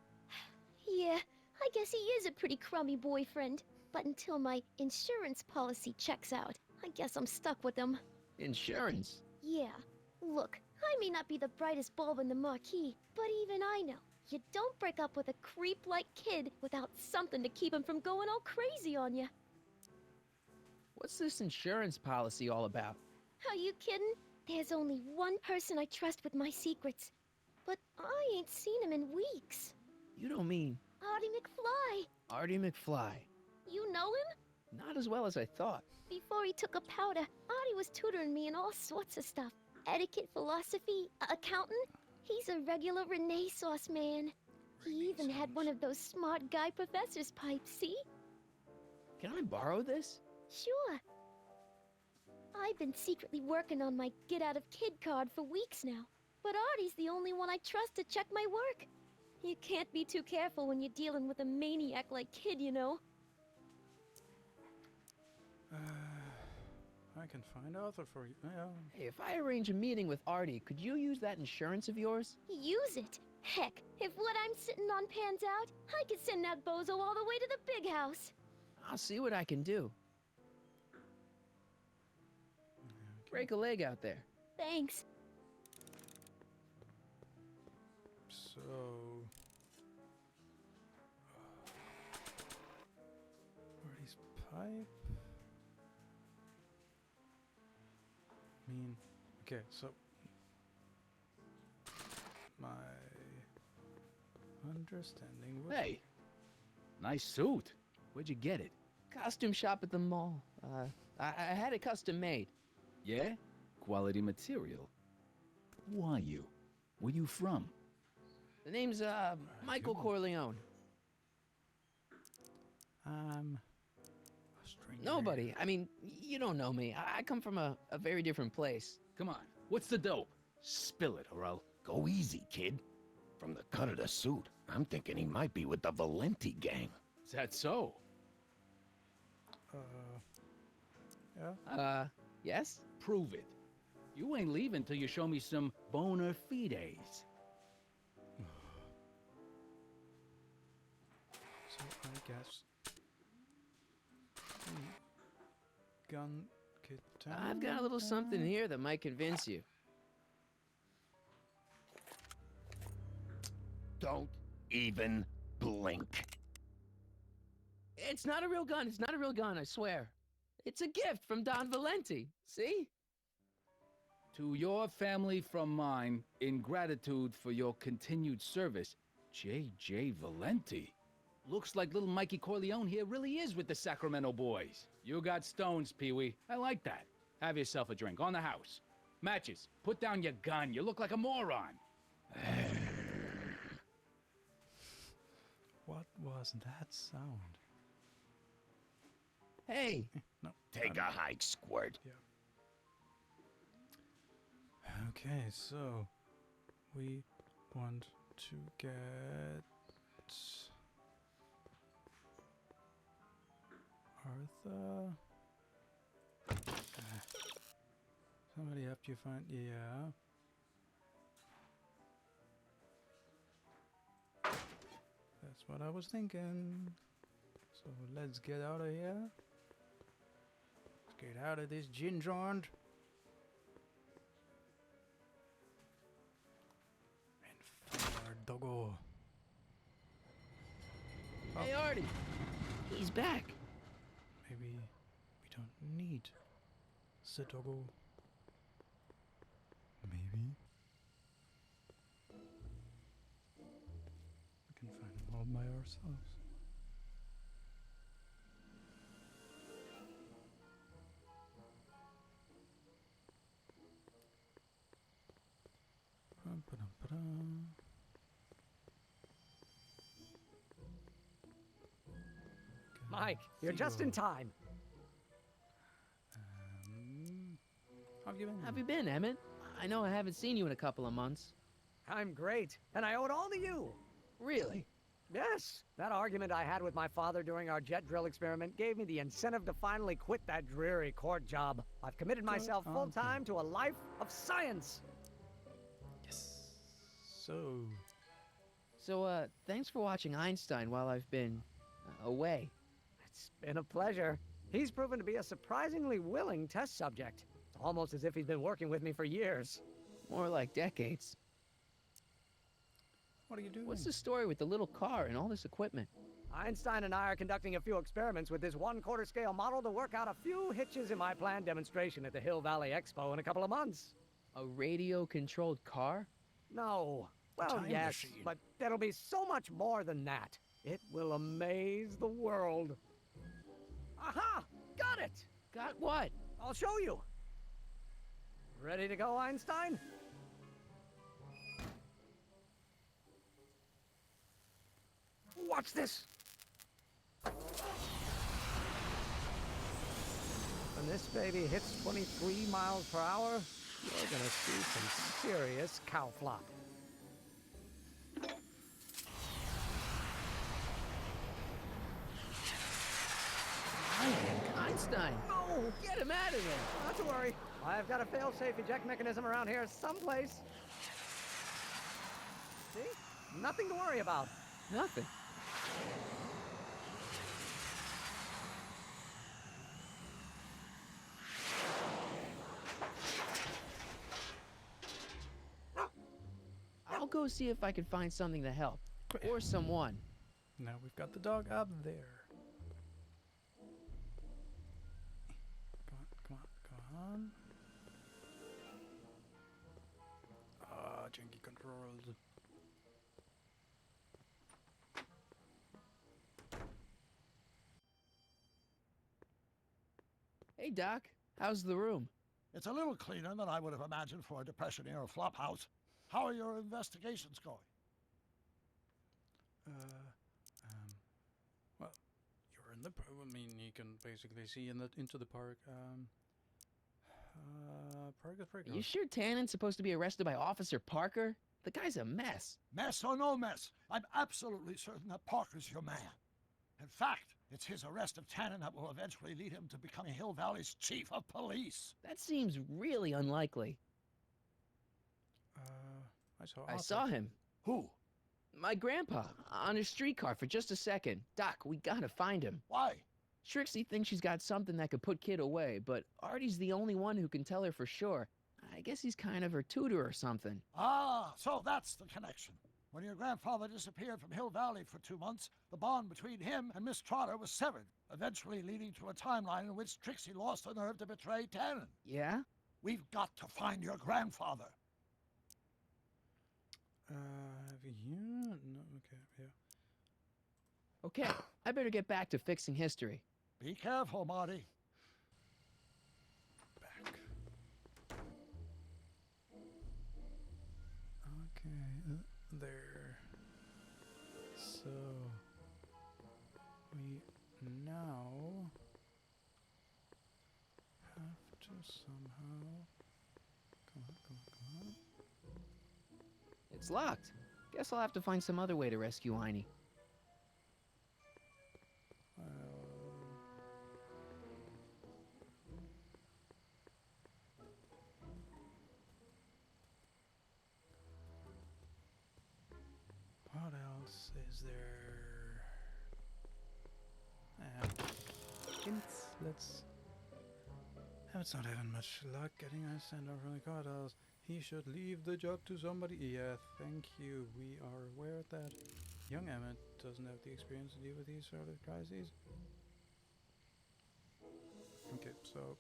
Yeah, I guess he is a pretty crummy boyfriend. But until my insurance policy checks out, I guess I'm stuck with him. Insurance? Yeah. Look, I may not be the brightest bulb in the marquee, but even I know you don't break up with a creep like Kid without something to keep him from going all crazy on you. What's this insurance policy all about? Are you kidding? There's only one person I trust with my secrets. But I ain't seen him in weeks. You don't mean Artie McFly. Artie McFly? You know him? Not as well as I thought. Before he took a powder, Artie was tutoring me in all sorts of stuff. Etiquette, philosophy, accountant. He's a regular Renaissance man. He even had one of those smart guy professor's pipes, see? Can I borrow this? Sure. I've been secretly working on my Get Out of Kid card for weeks now. But Artie's the only one I trust to check my work. You can't be too careful when you're dealing with a maniac like Kid, you know. I can find Arthur for you. Yeah. Hey, if I arrange a meeting with Artie, could you use that insurance of yours? Use it. Heck, if what I'm sitting on pans out, I could send that bozo all the way to the big house. I'll see what I can do. Break a leg out there. Thanks. So... Artie's pipe... okay, so... My... understanding was... Hey! Nice suit. Where'd you get it? Costume shop at the mall. I had it custom made. Yeah? Quality material. Who are you? Where you from? The name's, Michael Corleone. A stranger. Nobody. I mean, you don't know me. I come from a very different place. Come on, what's the dope? Spill it, or I'll... Go easy, kid. From the cut of the suit, I'm thinking he might be with the Valenti gang. Is that so? Yeah? Yes? Prove it. You ain't leaving till you show me some bona fides. So I guess... Gun kit. I've got a little something here that might convince you. Don't even blink. It's not a real gun. It's not a real gun, I swear. It's a gift from Don Valenti. See? To your family from mine, in gratitude for your continued service, J.J. Valenti. Looks like little Mikey Corleone here really is with the Sacramento boys. You got stones, Pee-wee. I like that. Have yourself a drink on the house. Matches. Put down your gun. You look like a moron. What was that sound? Hey! No. Take a hike, Squirt. Yeah. Okay, so we want to get Arthur. Somebody help you find, yeah. That's what I was thinking. So let's get out of here. Let's get out of this gin joint. And fire doggo. Hey, Artie! He's back. Maybe we don't need the doggo. Maybe we can find him all by ourselves. Mike, you're just in time. How have you been? How have you been, Emmett? I know I haven't seen you in a couple of months. I'm great, and I owe it all to you. Really? Yes, that argument I had with my father during our jet drill experiment gave me the incentive to finally quit that dreary court job. I've committed myself full-time to a life of science. So, thanks for watching Einstein while I've been away. It's been a pleasure. He's proven to be a surprisingly willing test subject. It's almost as if he's been working with me for years. More like decades. What are you doing? What's the story with the little car and all this equipment? Einstein and I are conducting a few experiments with this 1/4 scale model to work out a few hitches in my planned demonstration at the Hill Valley Expo in a couple of months. A radio-controlled car? No. Well, Time yes, machine. but it'll be so much more than that. It will amaze the world. Aha! Got it! Got what? I'll show you. Ready to go, Einstein? Watch this! When this baby hits 23 miles per hour, you're gonna see some serious cow flop. Einstein! No! Get him out of there! Not to worry. I've got a fail-safe eject mechanism around here someplace. See? Nothing to worry about. Nothing. I'll go see if I can find something to help. Or someone. Now we've got the dog up there. Come on. Ah, janky controls. Hey, Doc. How's the room? It's a little cleaner than I would have imagined for a Depression-era flophouse. How are your investigations going? Well, you're in the. I mean, you can basically see into the park. Park is pretty Are you sure Tannen's supposed to be arrested by Officer Parker? The guy's a mess. Mess or no mess, I'm absolutely certain that Parker's your man. In fact, it's his arrest of Tannen that will eventually lead him to becoming Hill Valley's chief of police. That seems really unlikely. I saw him. Who? My grandpa, on a streetcar for just a second. Doc, we gotta find him. Why? Trixie thinks she's got something that could put Kid away, but Artie's the only one who can tell her for sure. I guess he's kind of her tutor or something. Ah, so that's the connection. When your grandfather disappeared from Hill Valley for 2 months, the bond between him and Miss Trotter was severed, eventually leading to a timeline in which Trixie lost the nerve to betray Tannen. Yeah? We've got to find your grandfather. No, okay, yeah. Okay, I better get back to fixing history. Be careful, Marty. Back. Okay, there. So, we now have to somehow. Come on. It's locked. Guess I'll have to find some other way to rescue Einie. What else is there? Hints. It's not having much luck getting a send off from the courthouse. He should leave the job to somebody. Yeah, thank you. We are aware of that. Young Emmett doesn't have the experience to deal with these sort of crises. Okay, so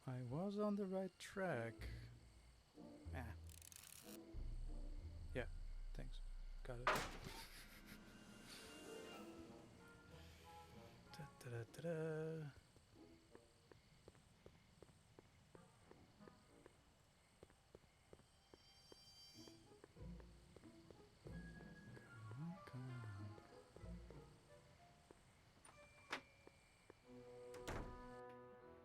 I was on the right track. Yeah, thanks. Got it. Da-da-da-da-da. Come on.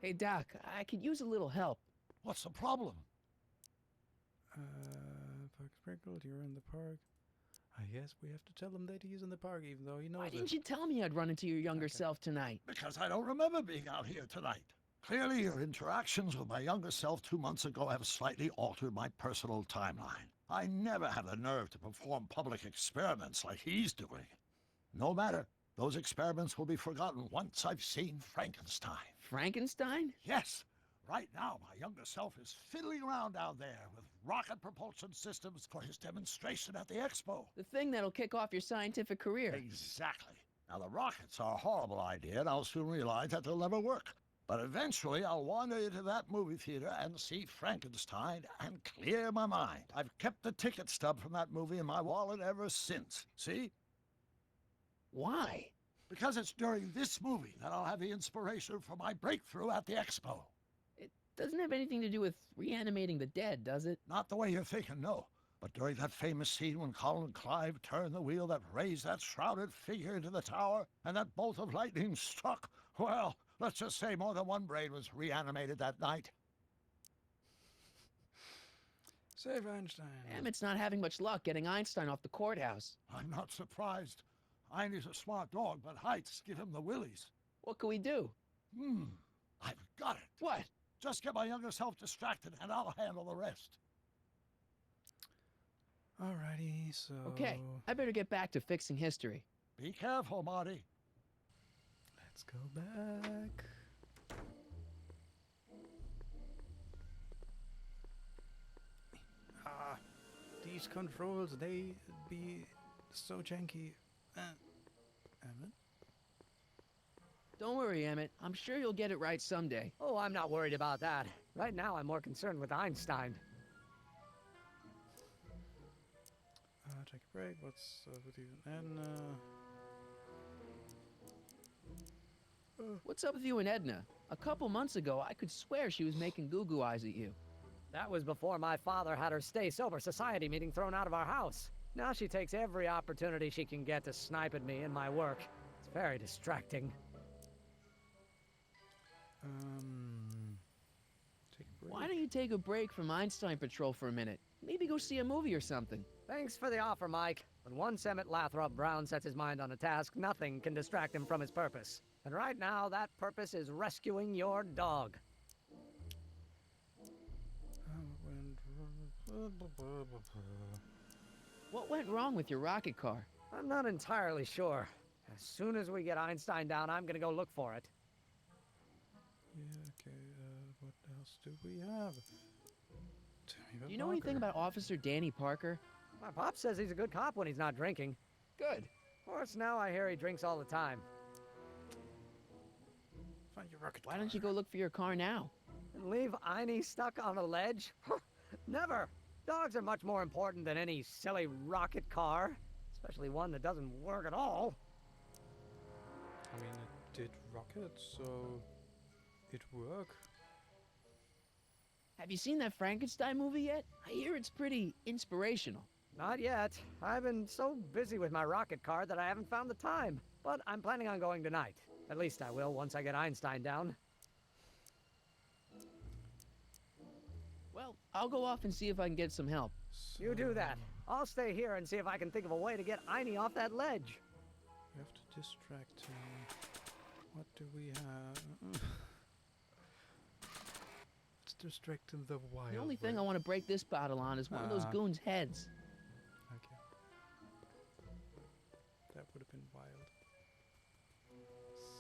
Hey, Doc, I could use a little help. What's the problem? Park sprinkled, you're in the park. I guess we have to tell him that he's in the park, even though he knows Why it. didn't you tell me I'd run into your younger self tonight? Because I don't remember being out here tonight. Clearly, your interactions with my younger self 2 months ago have slightly altered my personal timeline. I never had the nerve to perform public experiments like he's doing. No matter. Those experiments will be forgotten once I've seen Frankenstein. Frankenstein? Yes. Right now, my younger self is fiddling around down there with rocket propulsion systems for his demonstration at the expo. The thing that'll kick off your scientific career. Exactly. Now, the rockets are a horrible idea, and I'll soon realize that they'll never work. But eventually, I'll wander into that movie theater and see Frankenstein and clear my mind. I've kept the ticket stub from that movie in my wallet ever since. See? Why? Because it's during this movie that I'll have the inspiration for my breakthrough at the expo. It doesn't have anything to do with reanimating the dead, does it? Not the way you're thinking, no. But during that famous scene when Colin Clive turned the wheel that raised that shrouded figure into the tower, and that bolt of lightning struck, well, let's just say more than one brain was reanimated that night. Save Einstein. Emmett's not having much luck getting Einstein off the courthouse. I'm not surprised. Einstein's a smart dog, but heights give him the willies. What can we do? I've got it. What? Just get my younger self distracted, and I'll handle the rest. Alrighty, so... Okay, I better get back to fixing history. Be careful, Marty. Let's go back. These controls, they be so janky. Emmett? Don't worry, Emmett. I'm sure you'll get it right someday. Oh, I'm not worried about that. Right now, I'm more concerned with Einstein. Take a break. What's with you and Edna? What's up with you and Edna? A couple months ago, I could swear she was making goo-goo eyes at you. That was before my father had her Stay Sober Society meeting thrown out of our house. Now she takes every opportunity she can get to snipe at me and my work. It's very distracting. Take a break. Why don't you take a break from Einstein Patrol for a minute? Maybe go see a movie or something. Thanks for the offer, Mike. But once Emmett Lathrop Brown sets his mind on a task, nothing can distract him from his purpose. And right now, that purpose is rescuing your dog. What went wrong with your rocket car? I'm not entirely sure. As soon as we get Einstein down, I'm gonna go look for it. Yeah, okay, what else do we have? Tell me about Do you know anything about Officer Danny Parker? My pop says he's a good cop when he's not drinking. Good. Of course, now I hear he drinks all the time. Find your rocket Why don't you go look for your car now? And leave Einie stuck on a ledge? Never! Dogs are much more important than any silly rocket car. Especially one that doesn't work at all. I mean, it did rocket, so it worked. Have you seen that Frankenstein movie yet? I hear it's pretty inspirational. Not yet. I've been so busy with my rocket car that I haven't found the time. But I'm planning on going tonight. At least I will once I get Einstein down. Well, I'll go off and see if I can get some help. You do that. I'll stay here and see if I can think of a way to get Einie off that ledge. We have to distract him. What do we have? Let's distract him the wild The only way. thing I want to break this bottle on is one of those goons' heads. Okay. That would have been wild.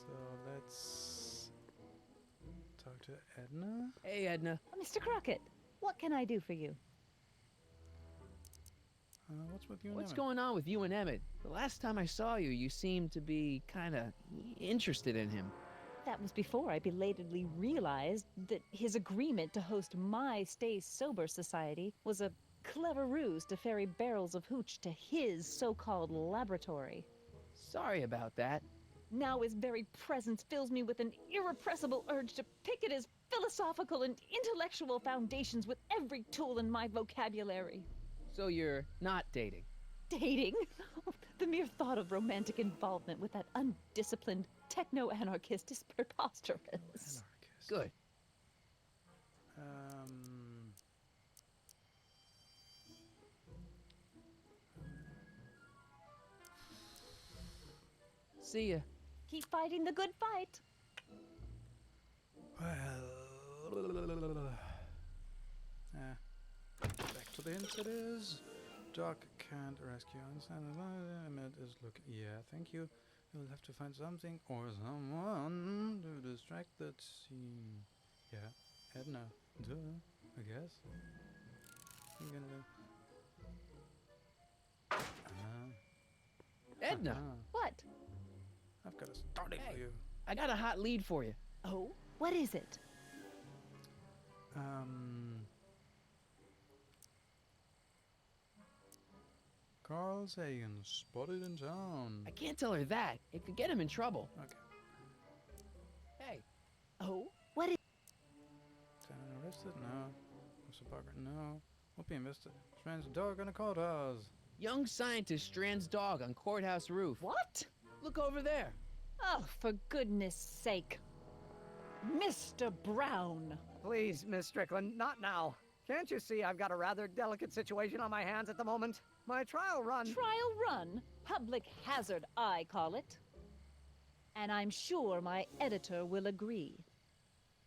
So let's talk to Edna. Hey, Edna. Mr. Crockett, what can I do for you? What's with you and What's Emmett? going on with you and Emmett? The last time I saw you, you seemed to be kind of interested in him. That was before I belatedly realized that his agreement to host my Stay Sober Society was a clever ruse to ferry barrels of hooch to his so-called laboratory. Sorry about that. Now his very presence fills me with an irrepressible urge to pick at his philosophical and intellectual foundations with every tool in my vocabulary. So you're not dating? Dating? The mere thought of romantic involvement with that undisciplined techno-anarchist is preposterous. Good. See ya. Keep fighting the good fight. Well, back to the hints it is. Doc can't rescue Emmett is look. Yeah, thank you. You'll have to find something or someone to distract that scene. Yeah, Edna. Duh, I guess. I'm gonna. Edna! What? I've got a story for you. I got a hot lead for you. Oh? What is it? Carl Sagan spotted in town. I can't tell her that. It could get him in trouble. Okay. Hey. Oh? What is... Lieutenant arrested? No. Mr. Parker? No. Won't be invested. Strands dog on a courthouse. Young scientist strands dog on courthouse roof. What? Look over there. Oh, for goodness sake. Mr. Brown. Please, Miss Strickland, not now. Can't you see I've got a rather delicate situation on my hands at the moment? My trial run... Trial run? Public hazard, I call it. And I'm sure my editor will agree.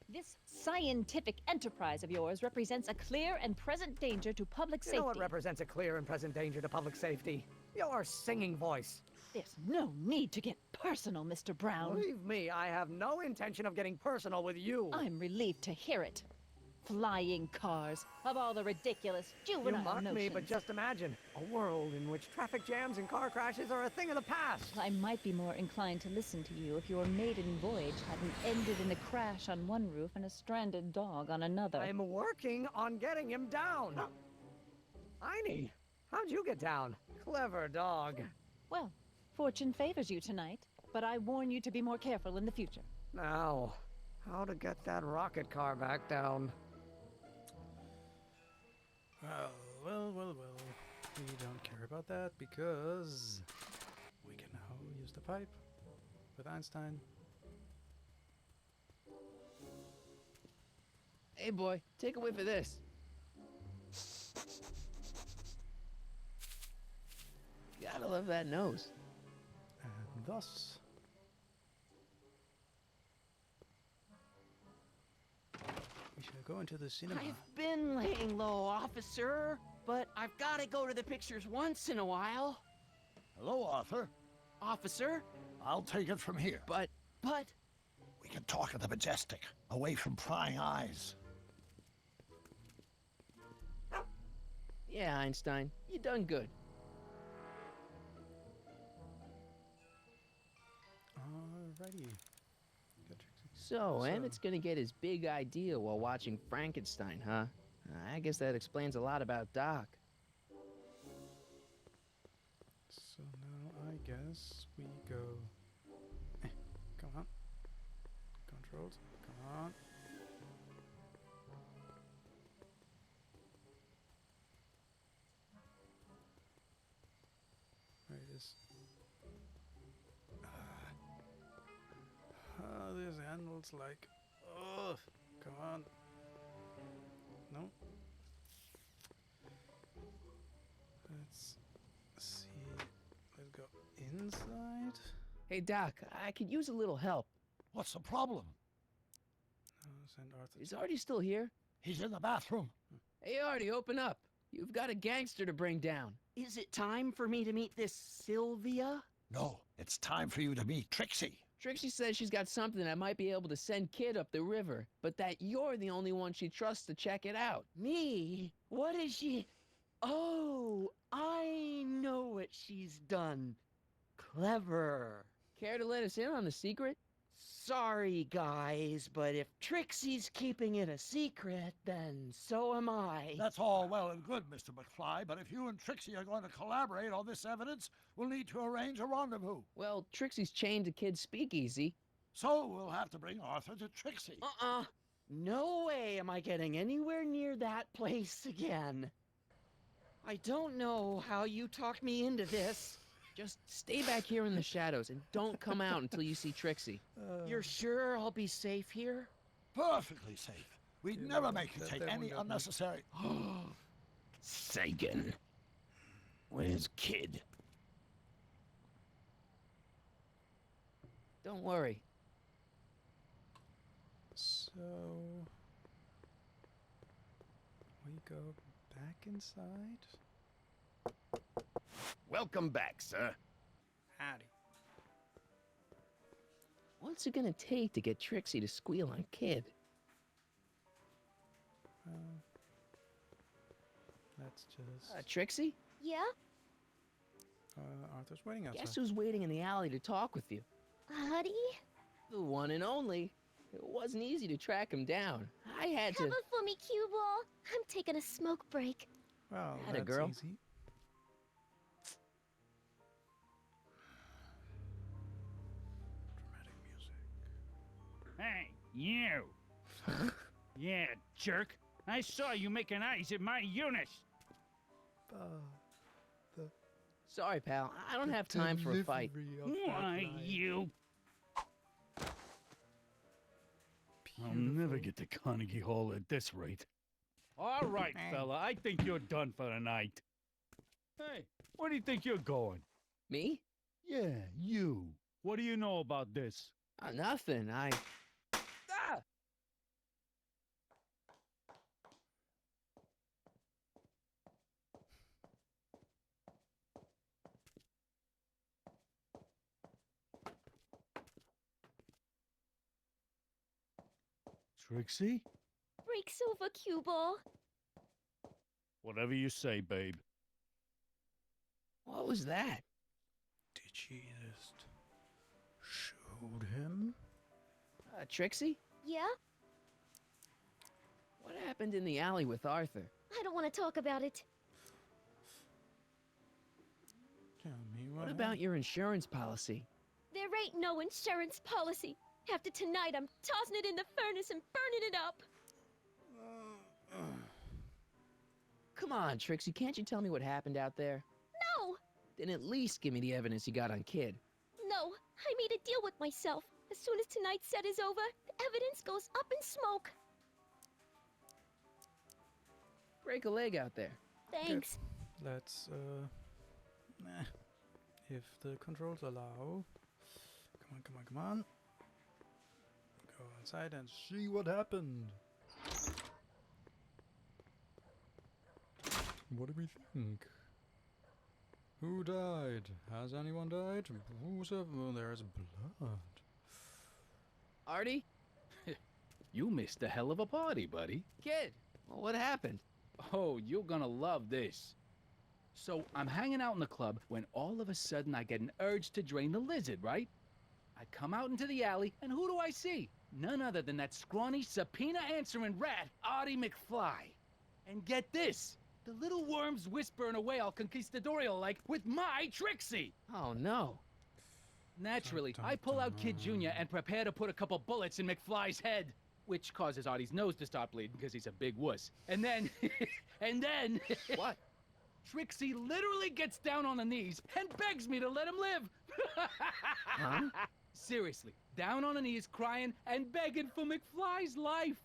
This scientific enterprise of yours represents a clear and present danger to public safety. You know what represents a clear and present danger to public safety? Your singing voice. There's no need to get personal, Mr. Brown. Believe me, I have no intention of getting personal with you. I'm relieved to hear it. Flying cars, of all the ridiculous juvenile You mock notions. me, but just imagine a world in which traffic jams and car crashes are a thing of the past. I might be more inclined to listen to you if your maiden voyage hadn't ended in a crash on one roof and a stranded dog on another. I'm working on getting him down. Heine, how'd you get down? Clever dog. Well, fortune favors you tonight, but I warn you to be more careful in the future. Now, how to get that rocket car back down? Well. We don't care about that because we can now use the pipe with Einstein. Hey, boy, take a whiff of this. Gotta love that nose. And thus... we shall go into the cinema. I've been laying low, officer, but I've got to go to the pictures once in a while. Hello, Arthur. Officer? I'll take it from here. But... We can talk at the Majestic, away from prying eyes. Yeah, Einstein, you done good. Alrighty. So, Emmett's gonna get his big idea while watching Frankenstein, huh? I guess that explains a lot about Doc. So now I guess we go... come on. Controls, come on. Where is... this handles like... ugh, come on. No. Let's see. Let's go inside. Hey, Doc, I could use a little help. What's the problem? Send Arthur. Is Artie still here? He's in the bathroom. Hey, Artie, open up. You've got a gangster to bring down. Is it time for me to meet this Sylvia? No, it's time for you to meet Trixie. Trixie says she's got something that might be able to send Kid up the river, but that you're the only one she trusts to check it out. Me? What is she... Oh, I know what she's done. Clever. Care to let us in on the secret? Sorry, guys, but if Trixie's keeping it a secret, then so am I. That's all well and good, Mr. McFly, but if you and Trixie are going to collaborate on this evidence, we'll need to arrange a rendezvous. Well, Trixie's chained to Kid's speakeasy. So we'll have to bring Arthur to Trixie. No way am I getting anywhere near that place again. I don't know how you talked me into this. Just stay back here in the shadows and don't come out until you see Trixie. You're sure I'll be safe here? Perfectly safe. We'd never make you take any unnecessary... Sagan. Where's Kid? Don't worry. So we go back inside. Welcome back, sir. Howdy. What's it gonna take to get Trixie to squeal on Kid? Let's just. Trixie? Yeah? Arthur's waiting outside. Guess who's waiting in the alley to talk with you? Artie? The one and only. It wasn't easy to track him down. I had to. Cover for me, cue ball. I'm taking a smoke break. Well, Atta that's girl. easy. Dramatic music. Hey, you! Yeah, jerk! I saw you making eyes at my Eunice! Sorry, pal. I don't have time for a fight. Why, you? I'll never get to Carnegie Hall at this rate. All right, fella, I think you're done for the night. Hey, where do you think you're going? Me? Yeah, you. What do you know about this? Nothing. Ah! Trixie? Breaks over, cue ball. Whatever you say, babe. What was that? Did she just shoot him? Trixie? Yeah? What happened in the alley with Arthur? I don't want to talk about it. Tell me What about your insurance policy? There ain't no insurance policy. After tonight, I'm tossing it in the furnace and burning it up. Come on, Trixie, can't you tell me what happened out there? No! Then at least give me the evidence you got on Kid. No, I made a deal with myself. As soon as tonight's set is over, the evidence goes up in smoke. Break a leg out there. Thanks. Let's, if the controls allow. Come on, come on, come on. Go outside and see what happened. What do we think? Who died? Has anyone died? Who's up? Oh, there's blood. Artie? You missed a hell of a party, buddy. Kid, well, what happened? Oh, you're gonna love this. So, I'm hanging out in the club when all of a sudden I get an urge to drain the lizard, right? I come out into the alley, and who do I see? None other than that scrawny, subpoena-answering rat, Artie McFly. And get this! The little worm's whispering away all conquistadorial-like with my Trixie! Oh, no. Naturally, I pull out Kid Jr. and prepare to put a couple bullets in McFly's head, which causes Artie's nose to start bleeding because he's a big wuss. And then, What? Trixie literally gets down on the knees and begs me to let him live. Huh? Seriously, down on the knees, crying and begging for McFly's life.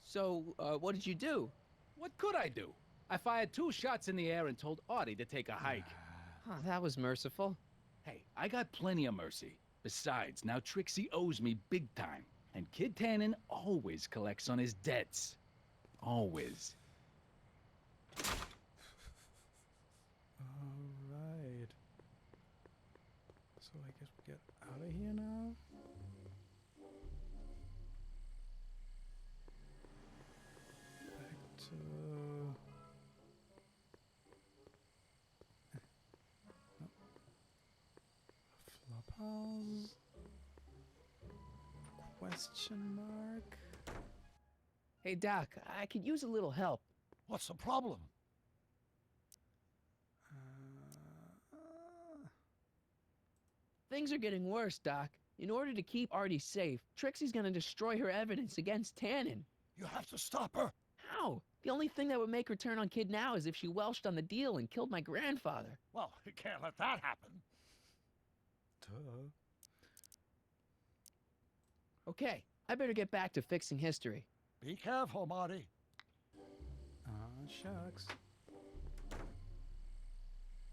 So, what did you do? What could I do? I fired 2 shots in the air and told Artie to take a hike. Oh, that was merciful. Hey, I got plenty of mercy. Besides, now Trixie owes me big time. And Kid Tannen always collects on his debts. Always. Alright. So I guess we get out of here now? Back to... Flophouse? Question mark? Hey, Doc, I could use a little help. What's the problem? Things are getting worse, Doc. In order to keep Artie safe, Trixie's gonna destroy her evidence against Tannen. You have to stop her. How? The only thing that would make her turn on Kid now is if she welched on the deal and killed my grandfather. Well, you can't let that happen. Duh. Okay, I better get back to fixing history. Be careful, Marty. Ah, shucks.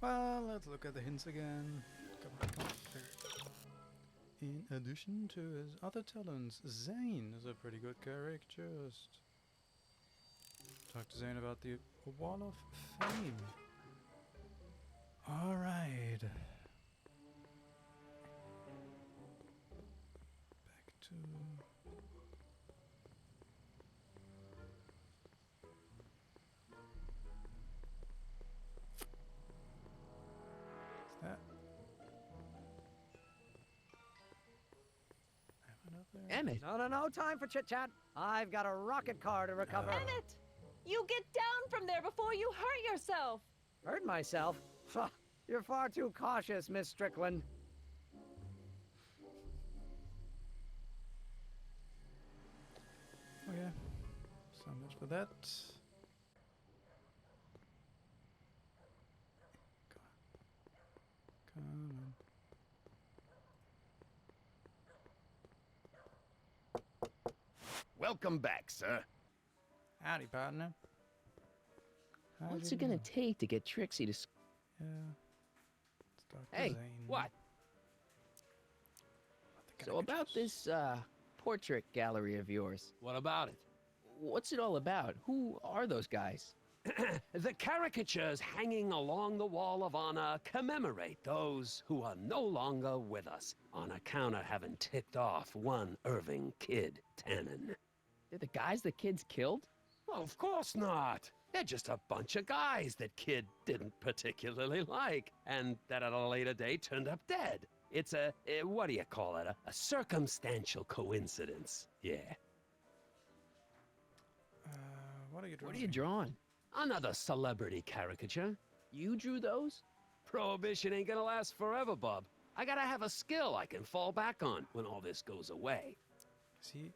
Well, let's look at the hints again. Come on, come on. There. in addition to his other talents, Zane is a pretty good characterist. Talk to Zane about the Wall of Fame. Alright. Back to... Is that... Emmett! No time for chit-chat. I've got a rocket car to recover. Emmett! You get down from there before you hurt yourself! Hurt myself? Pho, you're far too cautious, Miss Strickland. Okay, so much for that. Come on. Welcome back, sir. Howdy, partner. How What's do it you gonna do? take to get Trixie to... Yeah. Let's talk to Hey, Zane. what? So about this, portrait gallery of yours. What about it? What's it all about? Who are those guys? The caricatures hanging along the Wall of Honor commemorate those who are no longer with us on account of having ticked off one Irving Kid Tannen. They're the guys the kids killed? Well, of course not. They're just a bunch of guys that Kid didn't particularly like, and that at a later date turned up dead. It's what do you call it? A circumstantial coincidence. Yeah. What are you drawing? What are you drawing? Another celebrity caricature. You drew those? Prohibition ain't gonna last forever, Bob. I gotta have a skill I can fall back on when all this goes away. Is he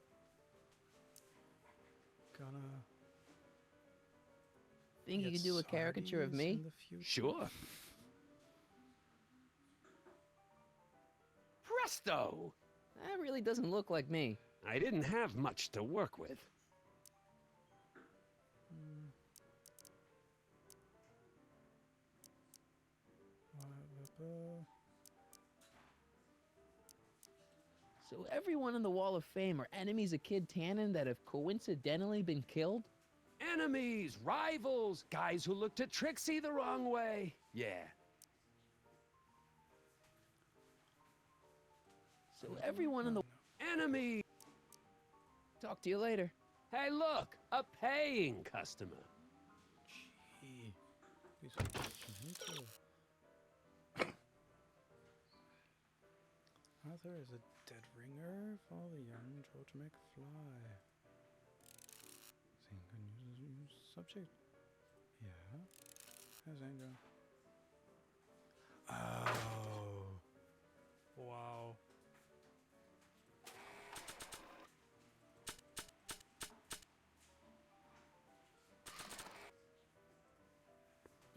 gonna... Think you get can do a caricature of Sardis me? in the future? Sure. Presto! That really doesn't look like me. I didn't have much to work with. So everyone on the Wall of Fame are enemies of Kid Tannen that have coincidentally been killed? Enemies, rivals, guys who looked at Trixie the wrong way. Yeah. So everyone in the... Enemy! Talk to you later. Hey, look! A paying customer. Gee. These are gentle. Arthur is a dead ringer for the young George McFly. Zane can use subject. Yeah. How's Zane doing? Oh. Wow.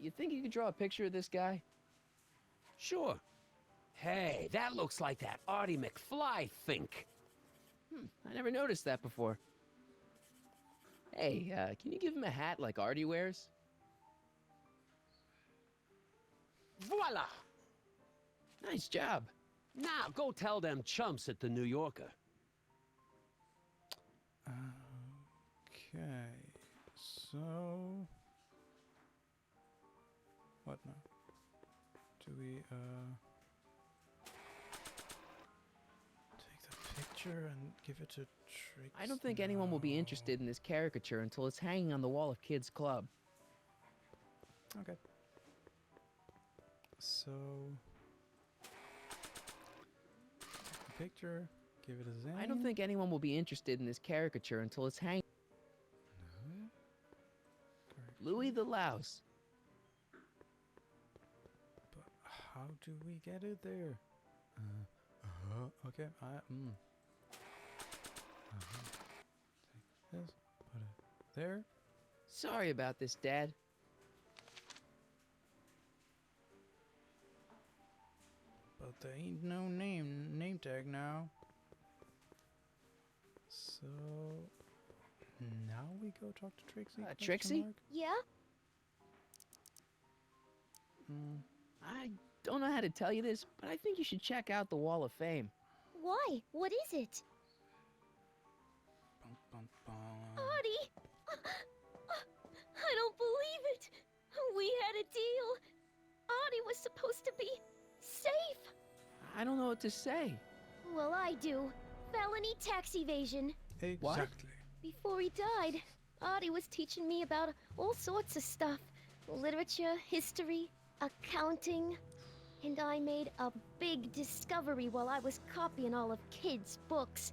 You think you could draw a picture of this guy? Sure. Hey, that looks like that Artie McFly think. I never noticed that before. Hey, can you give him a hat like Artie wears? Voila! Nice job. Now, go tell them chumps at the New Yorker. Okay. So... What now? Do we, take the picture and give it to Trixie? I don't think anyone will be interested in this caricature until it's hanging on the wall of Kids Club. Okay. So... Take the picture, give it a Zane. I don't think anyone will be interested in this caricature until it's hanging... No? Louis the Louse. But how do we get it there? Okay, Take this, put it there. Sorry about this, Dad. But there ain't no name tag now. So now we go talk to Trixie. question Trixie? mark? Yeah? I don't know how to tell you this, but I think you should check out the Wall of Fame. Why? What is it? Bum, bum, bum. Artie! I don't believe it! We had a deal! Artie was supposed to be safe! I don't know what to say. Well, I do. Felony tax evasion. Exactly. Before he died, Artie was teaching me about all sorts of stuff. Literature, history, accounting. And I made a big discovery while I was copying all of Kid's books.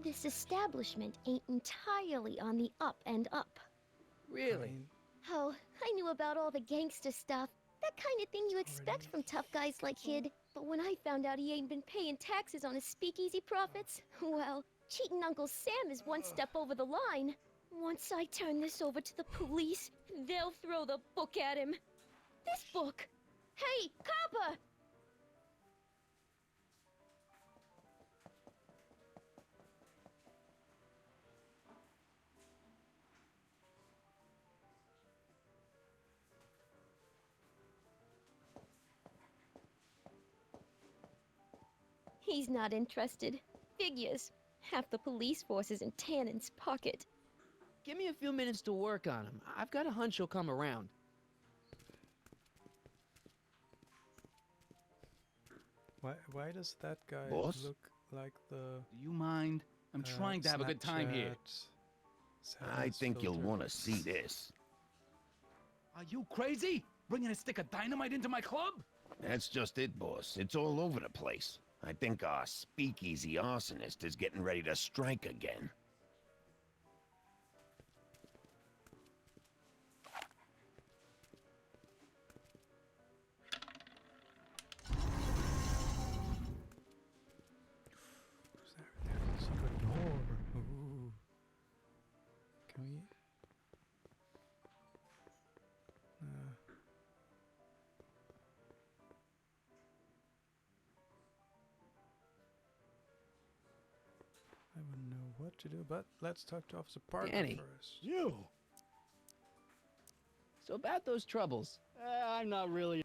This establishment ain't entirely on the up and up. Really? Oh, I knew about all the gangster stuff. That kind of thing you expect from tough guys like Kid. But when I found out he ain't been paying taxes on his speakeasy profits, well, cheating Uncle Sam is one step over the line. Once I turn this over to the police, they'll throw the book at him. This book! Hey, copper! He's not interested. Figures. Half the police force is in Tannen's pocket. Give me a few minutes to work on him. I've got a hunch he'll come around. Why does that guy Boss? look like the... Do you mind? I'm trying to have a good time here. I think you'll want to see this. Are you crazy? Bringing a stick of dynamite into my club? That's just it, boss. It's all over the place. I think our speakeasy arsonist is getting ready to strike again. There's a secret door. Ooh. Can we... I wouldn't know what to do, but let's talk to Officer Parker Danny. first. You? So about those troubles. I'm not really.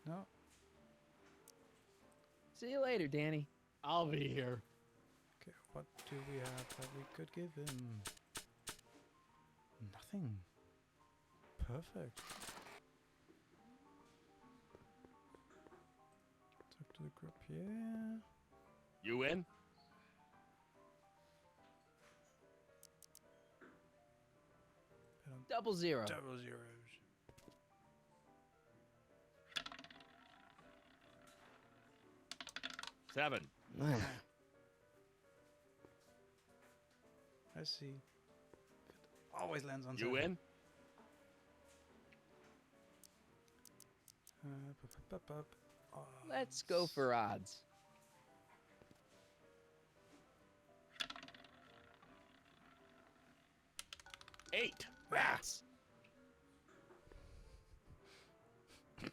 No? See you later, Danny. I'll be here. Okay, what do we have that we could give him? Nothing. Perfect. Talk to the group, yeah. You in? Double zero. Double zeros. Seven. I see. It always lands on You seven. in? Let's go for odds. Eight. Rats. Okay,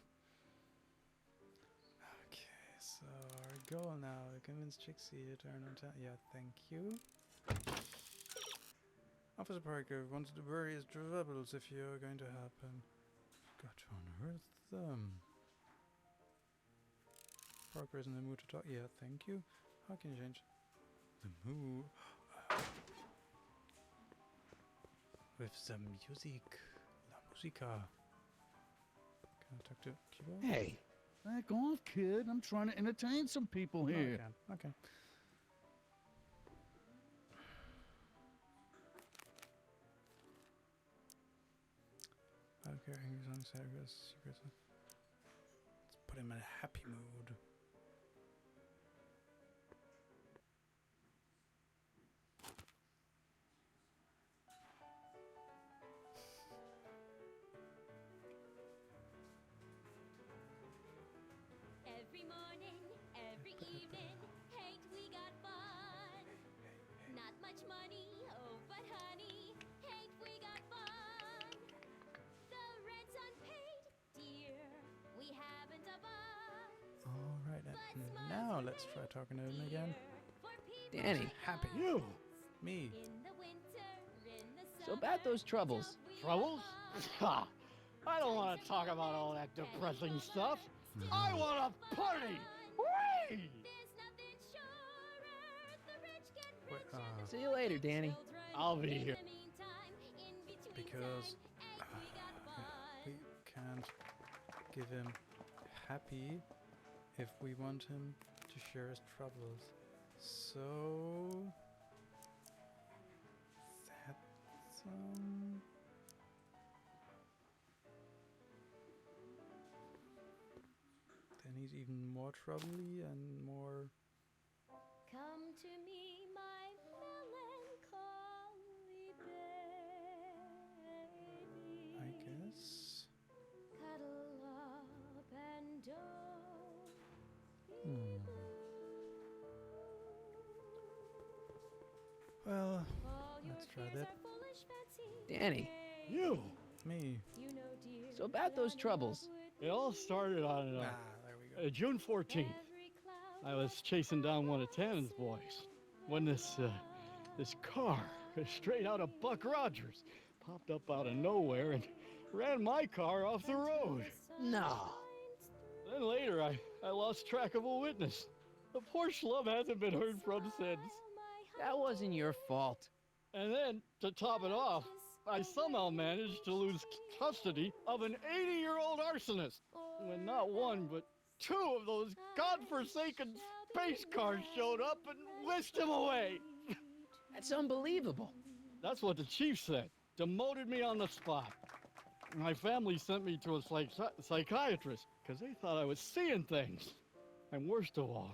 so our goal now, convince Trixie to turn on town. Yeah, thank you. Officer Parker wants to bury his troubles if you're going to happen. Got to unearth them. Parker is in the mood to talk. Yeah, thank you. How can you change the mood? With the music. La musica. Can I talk to keyboard? Hey, back off, kid. I'm trying to entertain some people No, I here. can't. Okay. Okay, angry song, secrets. Let's put him in a happy mood. Every morning, every evening, ain't we got fun? Not much money, oh, but honey, ain't we got fun? The rent's unpaid, dear, we haven't a buzz. Alright, and now let's try talking to him again. Danny. Happy. You? Me. In the winter, in the So about those troubles. Troubles? Ha! I don't want to talk about all that depressing stuff. I want to party! Whee! There's nothing See you later, Danny. I'll be here. Because we can't give him happy if we want him to share his troubles. So that's then he's even more troubly and more. Come to me, my melancholy baby. I guess. Cuddle up and don't be Well, All your let's try fears that. are foolish fancy. Danny, You! Me. You know, dear, so about those troubles. It all started on There we go. June 14th. I was chasing down one of Tannen's boys when this car, straight out of Buck Rogers, popped up out of nowhere and ran my car off the road. No. Then later, I lost track of a witness. The poor schlub hasn't been heard from since. That wasn't your fault. And then, to top it off, I somehow managed to lose custody of an 80-year-old arsonist. When not one, but two of those godforsaken space cars showed up and whisked him away. That's unbelievable. That's what the chief said. Demoted me on the spot. My family sent me to a psychiatrist because they thought I was seeing things. And worst of all,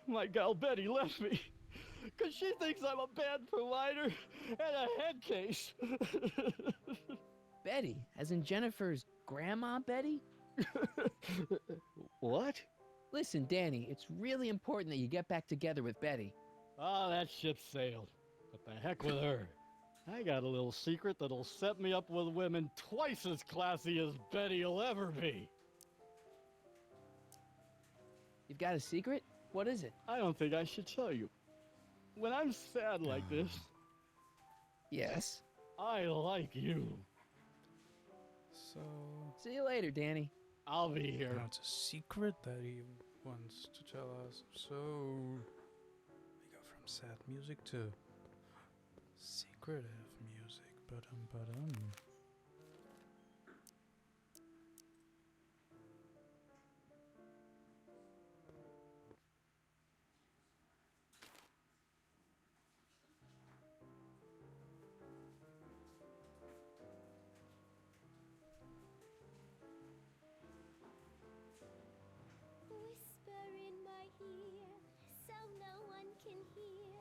my gal Betty left me because she thinks I'm a bad provider and a head case. Betty, as in Jennifer's grandma Betty? What? Listen, Danny, it's really important that you get back together with Betty. Ah, that ship sailed. But the heck with her. I got a little secret that'll set me up with women twice as classy as Betty will ever be. You've got a secret? What is it? I don't think I should tell you. When I'm sad like this, Yes. I like you. So See you later, Danny. I'll be here. now it's a secret that he wants to tell us. So we go from sad music to secretive music. Ba-dum. Whisper in my ear, so no one can hear.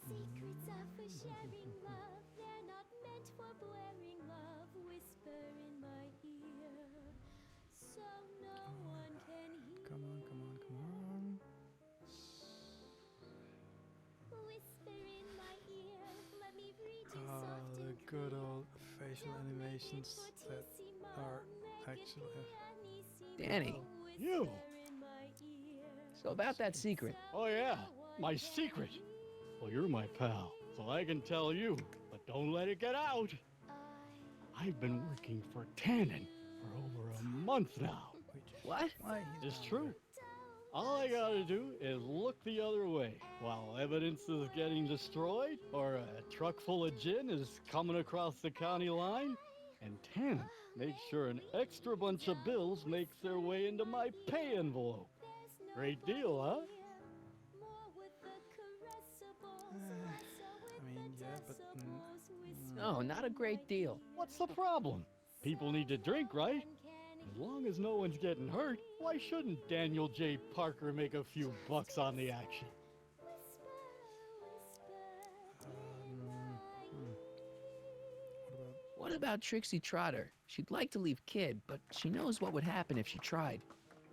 Secrets are for sharing love, they're not meant for blaring love. Whisper in my ear, so no one can hear. Come on. Whisper in my ear, let me read you Ah, soft the and good clear. old facial Don't make it animations that fortissimo, are make it actually. pianissimo. Danny. You. Whisper in my ear, So about that secret. Oh yeah, my secret. Well, you're my pal, so I can tell you, but don't let it get out. I've been working for Tannen for over a month now. What? Why? It's true. All I gotta do is look the other way while evidence is getting destroyed or a truck full of gin is coming across the county line, and Tannen makes sure an extra bunch of bills makes their way into my pay envelope. Great deal, huh? I mean, yeah, but No, not a great deal. What's the problem? People need to drink, right? As long as no one's getting hurt, why shouldn't Daniel J. Parker make a few bucks on the action? What about Trixie Trotter? She'd like to leave Kid, but she knows what would happen if she tried.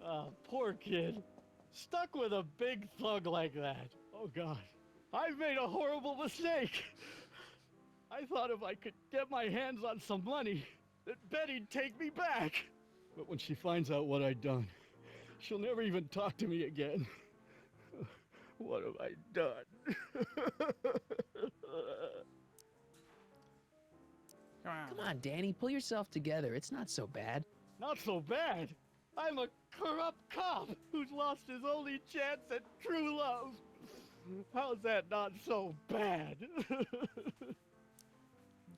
Ah, poor kid. Stuck with a big thug like that. Oh God, I've made a horrible mistake. I thought if I could get my hands on some money, that Betty'd take me back. But when she finds out what I'd done, she'll never even talk to me again. What have I done? Come on, Danny, pull yourself together. It's not so bad. Not so bad. I'm a corrupt cop who's lost his only chance at true love. How's that not so bad?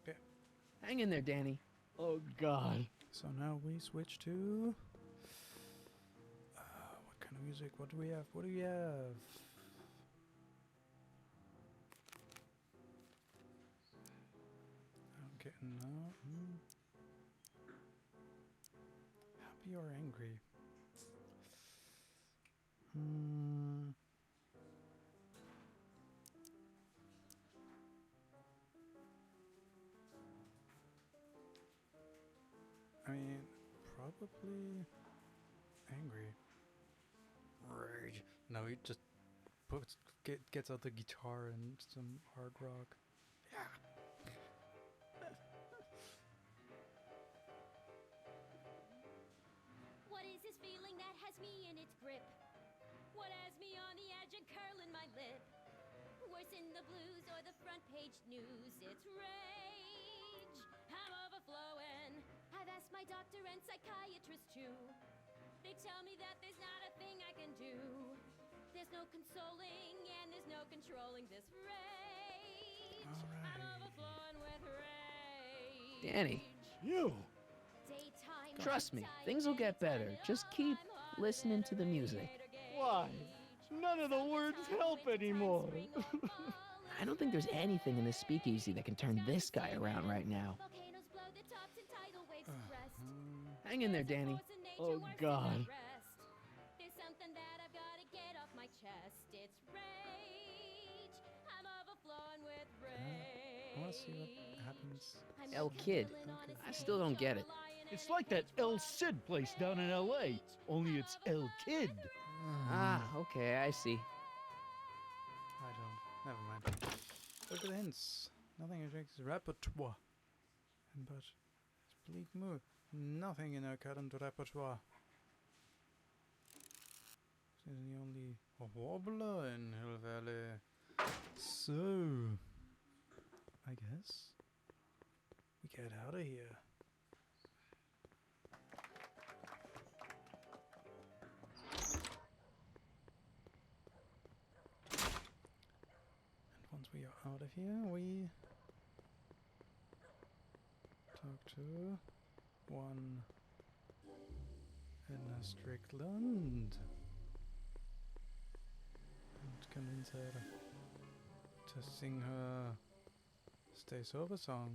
Okay. Hang in there, Danny. Oh, God. So now we switch to... what kind of music? What do we have? What do we have? Okay, no. Happy or angry? I mean, probably angry. Rage. No, he just gets out the guitar and some hard rock. Yeah. What is this feeling that has me in its grip? What has me on the edge and curling my lip? Worse in the blues or the front page news, it's rage. I'm overflowing. I've asked my doctor and psychiatrist too. They tell me that there's not a thing I can do. There's no consoling and there's no controlling this rage. I'm overflowing with rage. Danny, You! Daytime, trust me, nighttime, things will get better. Just keep listening to the music. Why? None of the words help anymore. I don't think there's anything in this speakeasy that can turn this guy around right now. volcanoes blow the tops and tidal waves crest. Hang in there, Danny. Oh, God. There's something that I've got to get off my chest. It's rage. I'm overflowing with rage. I want to see what happens. El Kid. I still don't get it. It's like that El Cid place down in L.A., only it's El Kid. Ah, okay, I see. I don't. Never mind. Look at the hints. Nothing attracts repertoire. But split move. Nothing in our current repertoire. This is the only wobbler in Hill Valley. So, I guess we get out of here. And once we are out of here, we talk to one Edna Strickland and convince her to sing her Stay Sober song.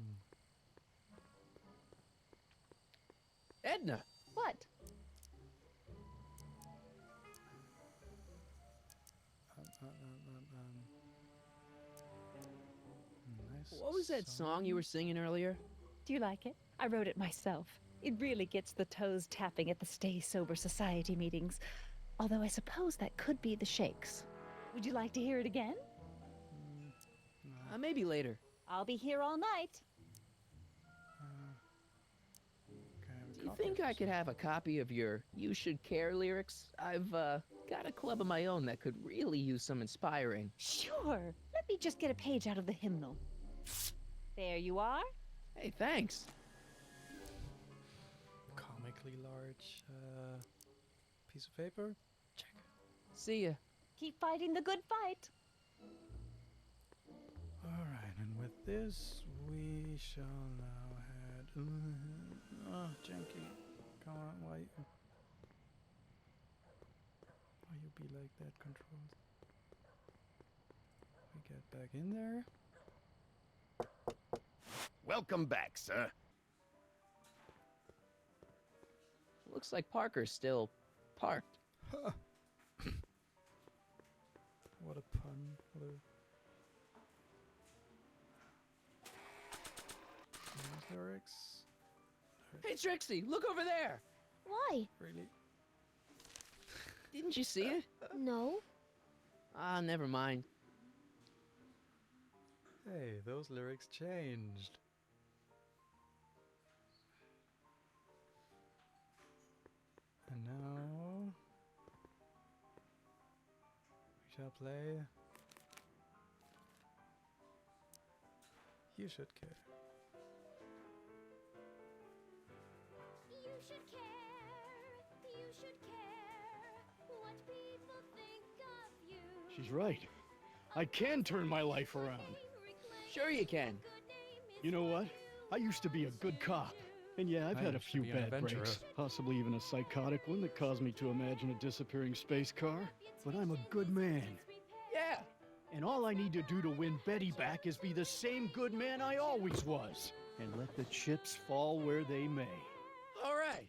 Edna! What? Nice What was that song you were singing earlier? Do you like it? I wrote it myself. It really gets the toes tapping at the Stay Sober Society meetings. Although I suppose that could be the Shakes. Would you like to hear it again? Maybe later. I'll be here all night. Do you think I could have a copy of your You Should Care lyrics? I've got a club of my own that could really use some inspiring. Sure. Let me just get a page out of the hymnal. There you are. Hey, thanks. Comically large piece of paper. Check. See ya. Keep fighting the good fight. Alright, and with this, we shall now head. Oh, Janky. Come on, why you be like that, Controls? We get back in there. Welcome back, sir. Looks like Parker's still parked. What a pun. What a... Lyrics. Hey, Trixie, look over there! Why? Really? Didn't you see it? No. Ah, never mind. Hey, those lyrics changed. And now we shall play You Should Care. You should care. You should care what people think of you. She's right. I can turn my life around. Sure you can. You know what? I used to be a good cop. And yeah, I've I had a used to few be an bad adventurer. breaks. Possibly even a psychotic one that caused me to imagine a disappearing space car. But I'm a good man. Yeah. And all I need to do to win Betty back is be the same good man I always was. And let the chips fall where they may. All right.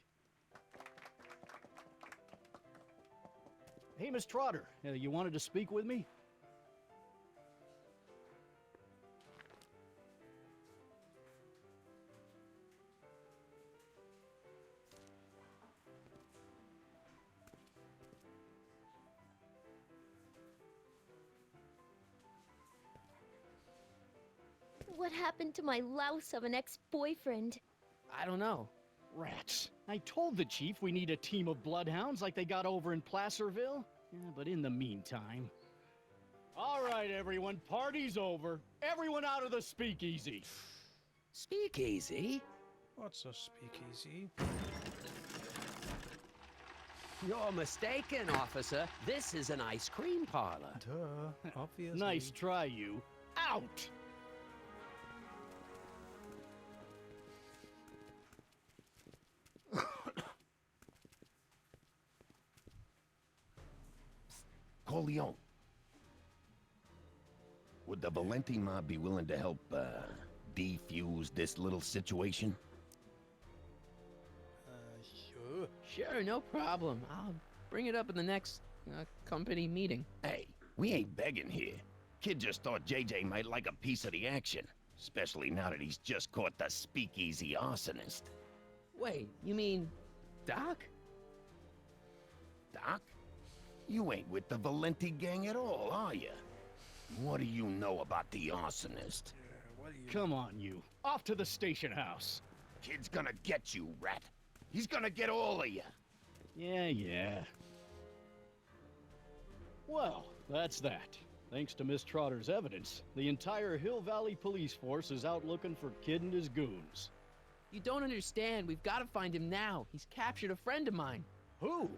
Hey, Miss Trotter, you wanted to speak with me? What happened to my louse of an ex-boyfriend? I don't know. Rats. I told the chief we need a team of bloodhounds like they got over in Placerville. Yeah, but in the meantime... All right, everyone, party's over. Everyone out of the speakeasy. Speakeasy? What's a speakeasy? You're mistaken, officer. This is an ice cream parlor. Duh, obviously. Nice try, you. Out! Corleone. Would the Valenti mob be willing to help, defuse this little situation? Sure. Sure, no problem. I'll bring it up in the next company meeting. Hey, we ain't begging here. Kid just thought JJ might like a piece of the action. Especially now that he's just caught the speakeasy arsonist. Wait, you mean Doc? Doc? You ain't with the Valenti gang at all, are you? What do you know about the arsonist? Come on, you. Off to the station house. Kid's gonna get you, rat. He's gonna get all of you. Yeah. Well, that's that. Thanks to Miss Trotter's evidence, the entire Hill Valley police force is out looking for Kid and his goons. You don't understand. We've got to find him now. He's captured a friend of mine. Who?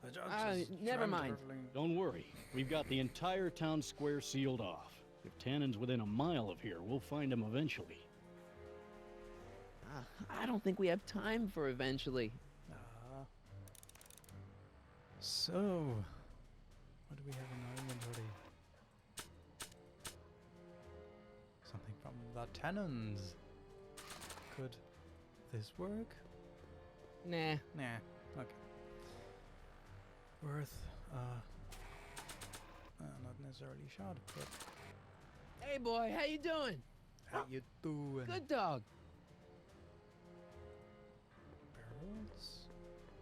The judge is never mind. traveling. Don't worry. We've got the entire town square sealed off. If Tannen's within a mile of here, we'll find him eventually. I don't think we have time for eventually. So, what do we have in our inventory? Something from the Tannens. Could this work? Nah. Nah. Okay. Worth, not necessarily shot, but Hey, boy, how you doing? how you doing? Good dog. Barrels?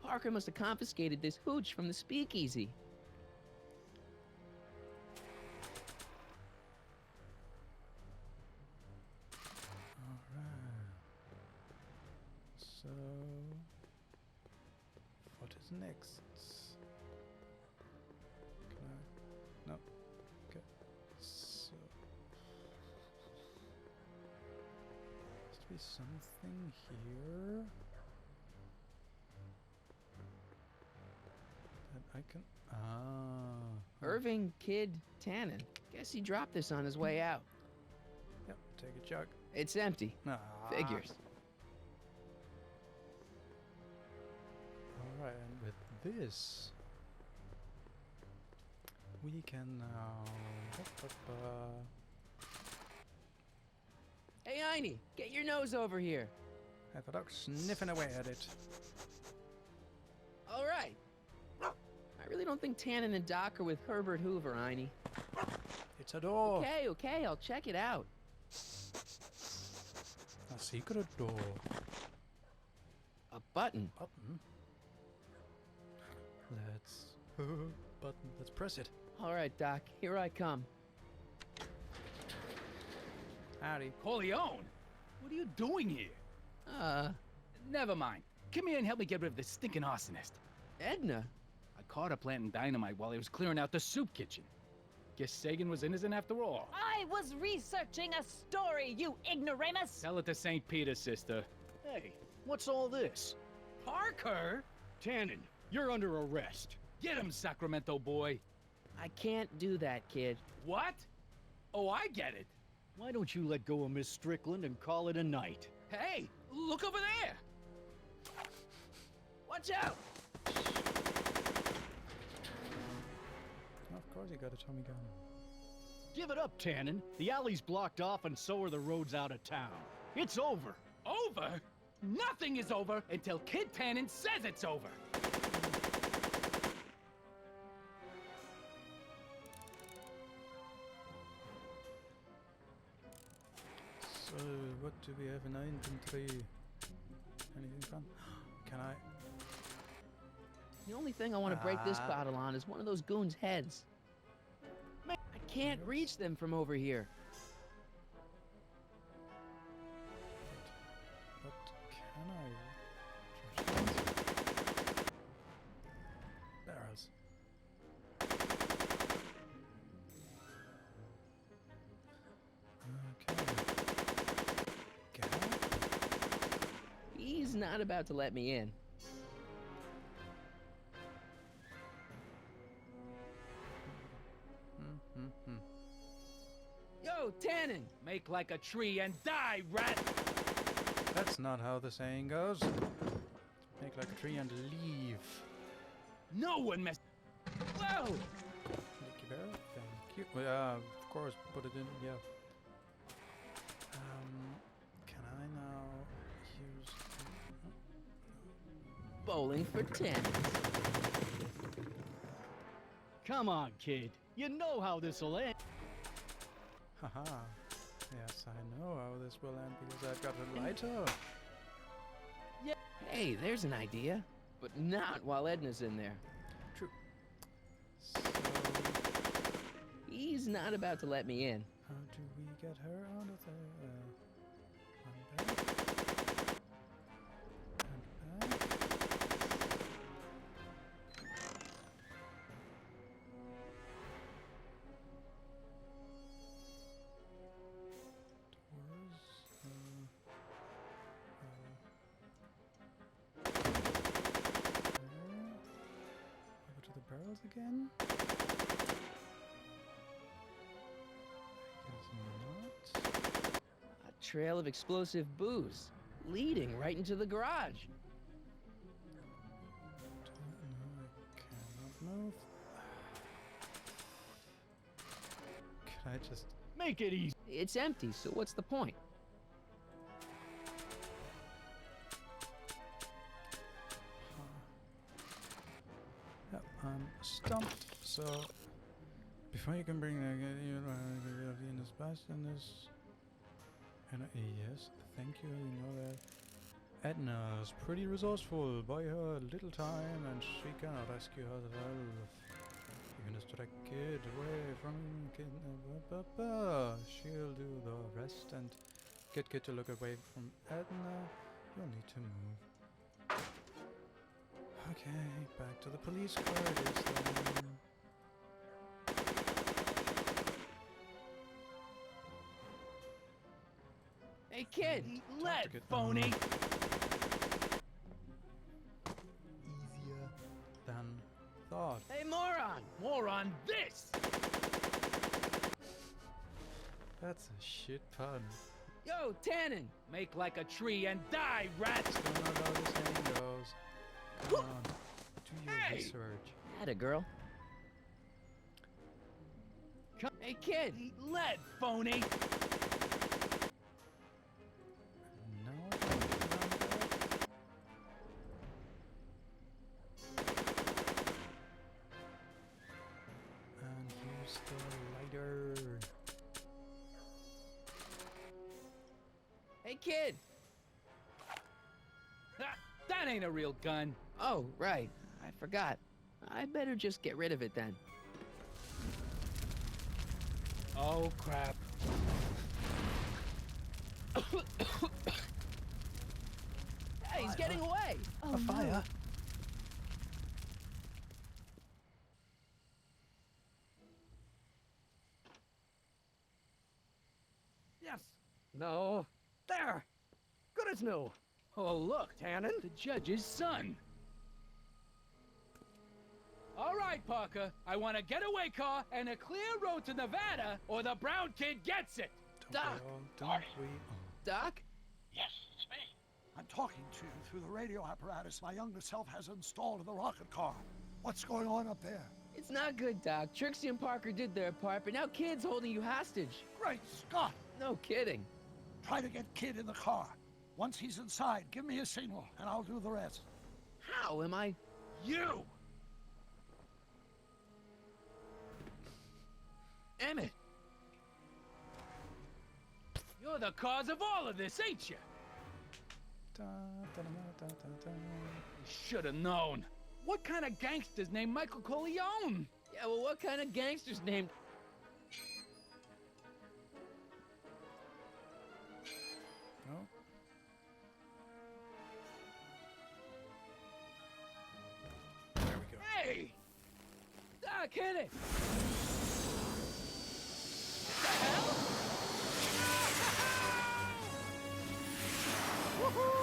Parker must have confiscated this hooch from the speakeasy. Alright. So, what is next? Can I? No. Okay. So, must be something here that I can. Irving Kid Tannen. Guess he dropped this on his way out. Yep. Take a chug. It's empty. Figures. Alright, and with this, we can now. Hey, Einie, get your nose over here. Have a dog sniffing away at it. All right. I really don't think Tannen and Doc are with Herbert Hoover, Einie. It's a door. Okay, I'll check it out. A secret door. A button. Button. Let's press it. All right, Doc, here I come. Howdy. Corleone! What are you doing here? Never mind. Come here and help me get rid of this stinking arsonist. Edna? I caught her planting dynamite while he was clearing out the soup kitchen. Guess Sagan was innocent after all. I was researching a story, you ignoramus! Tell it to St. Peter, sister. Hey, what's all this? Parker? Tannen, you're under arrest. Get him, Sacramento boy. I can't do that, kid. What? Oh, I get it. Why don't you let go of Miss Strickland and call it a night? Hey, look over there. Watch out! Of course you got a Tommy gun. Give it up, Tannen. The alley's blocked off and so are the roads out of town. It's over. Over? Nothing is over until Kid Tannen says it's over. So, what do we have in our inventory? Anything fun? Can I? The only thing I want to break this bottle on is one of those goons' heads. I can't reach them from over here. But can I? Barrels. Okay. He's not about to let me in. Yo, Tannen! Make like a tree and die, rat! That's not how the saying goes. Make like a tree and leave. No one mess. Whoa! Thank you, Bear. Thank you. Of course, put it in. Yeah. Can I now use? Bowling for 10. Come on, kid. You know how this'll end. Haha. Yes, I know how this will end because I've got a lighter. Yeah. Hey, there's an idea. But not while Edna's in there. True. So, he's not about to let me in. how do we get her out of there? One back. And back. Over to the barrels again. I guess not. A trail of explosive booze leading right into the garage. Don't know. I cannot move. Can I just? Make it easy. It's empty, so what's the point? Yep, I'm stumped. So before you can bring the Venus past in this, and yes, thank you. You know that Edna's pretty resourceful. Buy her a little time, and she can rescue herself. Even a strike kid away from kid. She'll do the rest and get kid to look away from Edna. You'll need to move. Okay, back to the police car it is then. Hey, kid! Let, phony! Easier than thought. Hey, moron! More on this! That's a shit pun. Yo, Tannen! Make like a tree and die, rat! Still not how the saying goes. Come on, do your Hey! research. Atta girl. Hey, kid! Let, phony! Now I can get around that. And use the lighter. Hey, kid! Ha, that ain't a real gun. Oh, right. I forgot. I better just get rid of it then. Oh, crap. Hey, he's getting away! Oh, A fire. Yes. No. There. Good as new. Oh, look, Tannen? the judge's son. All right, Parker. I want a getaway car and a clear road to Nevada, or the brown kid gets it. Doc. Don't we all? Doc? Yes, it's me. I'm talking to you through the radio apparatus my younger self has installed in the rocket car. What's going on up there? It's not good, Doc. Trixie and Parker did their part, but now Kid's holding you hostage. Great Scott! No kidding. Try to get Kid in the car. Once he's inside, give me a signal, and I'll do the rest. How am I? You! Emmett! You're the cause of all of this, ain't you? Da, da, da, da, da, da. Should have known. What kind of gangster's named Michael Corleone? Yeah, well, what kind of gangster's named... No. There we go. Hey! Doc, hit it! The hell? Woohoo!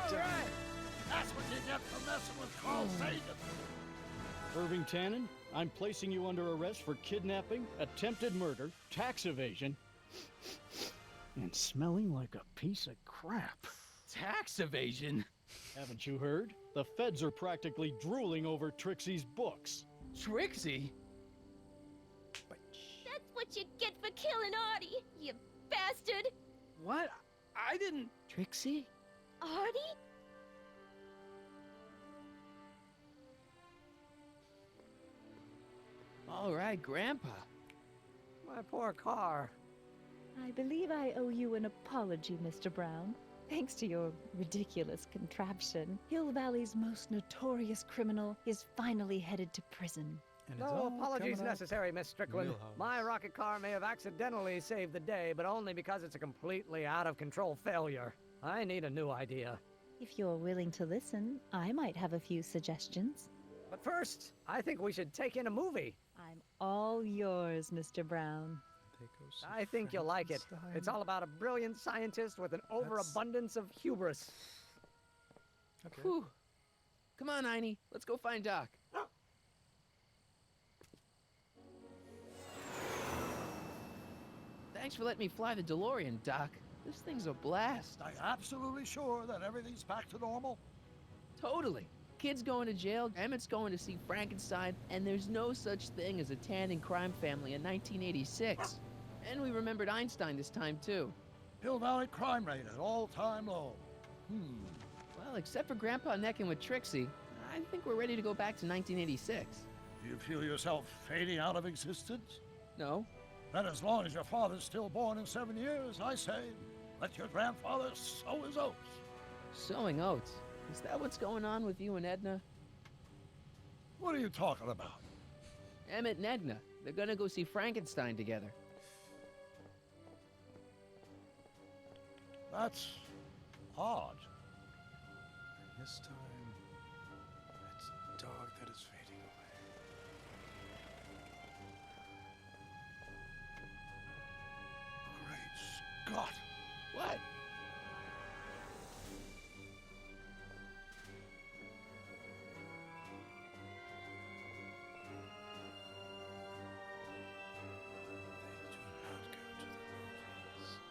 All right. That's what you get for messing with Carl Sagan. Irving Tannen, I'm placing you under arrest for kidnapping, attempted murder, tax evasion, and smelling like a piece of crap. Tax evasion? Haven't you heard? The feds are practically drooling over Trixie's books. Trixie? That's what you get for killing Artie, you bastard! What? I didn't... Trixie? Artie? All right, Grandpa. My poor car. I believe I owe you an apology, Mr. Brown. Thanks to your ridiculous contraption, Hill Valley's most notorious criminal is finally headed to prison. And it's No all apologies coming out necessary, Miss Strickland. Milhouse. My rocket car may have accidentally saved the day, but only because it's a completely out-of-control failure. I need a new idea. If you're willing to listen, I might have a few suggestions. But first, I think we should take in a movie. I'm all yours, Mr. Brown. There goes I think you'll like it. Frankenstein. It's all about a brilliant scientist with an overabundance of hubris. Okay. Whew. Come on, Einie. Let's go find Doc. Thanks for letting me fly the DeLorean, Doc. This thing's a blast. Are you absolutely sure that everything's back to normal? Totally. Kid's going to jail, Emmett's going to see Frankenstein, and there's no such thing as a Tannen crime family in 1986. And we remembered Einstein this time, too. Hill Valley crime rate at all-time low. Well, except for Grandpa necking with Trixie, I think we're ready to go back to 1986. Do you feel yourself fading out of existence? No? Then as long as your father's still born in 7 years, I say, let your grandfather sow his oats. Sowing oats. Is that what's going on with you and Edna? What are you talking about? Emmett and Edna. They're gonna go see Frankenstein together. That's odd. This time, it's dog that is fading away. Great Scott! What?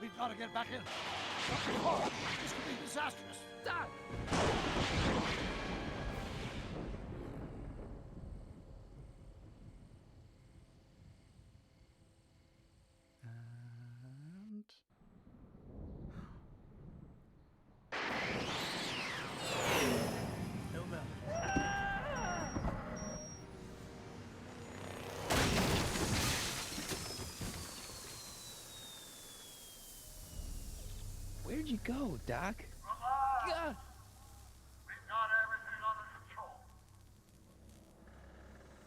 We've got to get back in. This could be disastrous. Doc! And... Hill Valley. Where'd you go, Doc? Gah! We've got everything under control.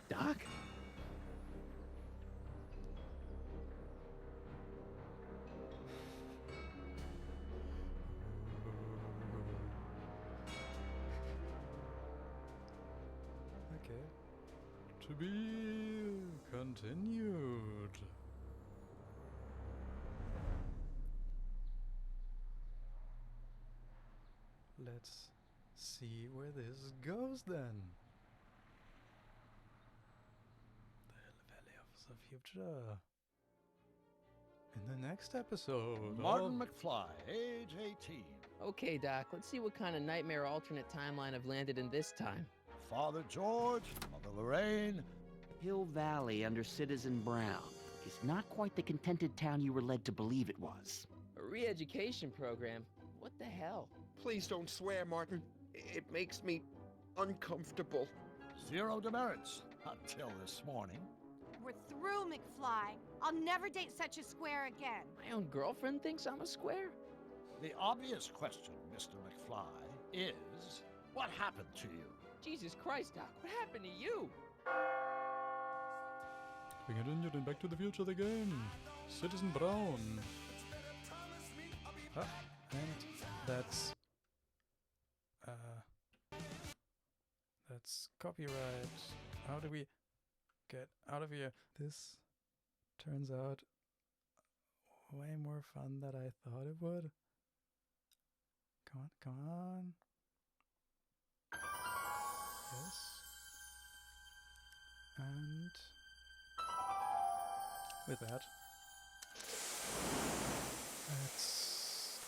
Doc? Okay. To be continued. let's see where this goes then. The Valley of the Future. In the next episode. Martin McFly, age 18. Okay, Doc, let's see what kind of nightmare alternate timeline I've landed in this time. Father George, Mother Lorraine. Hill Valley under Citizen Brown is not quite the contented town you were led to believe it was. A re-education program? What the hell? Please don't swear, Martin. It makes me uncomfortable. Zero demerits until this morning. We're through, McFly. I'll never date such a square again. My own girlfriend thinks I'm a square? The obvious question, Mr. McFly, is what happened to you? Jesus Christ, Doc, what happened to you? We continued in Back to the Future the game. Citizen Brown. Ah, and that's copyright. How do we get out of here? This turns out way more fun than I thought it would. Come on, come on. Yes. And with that, let's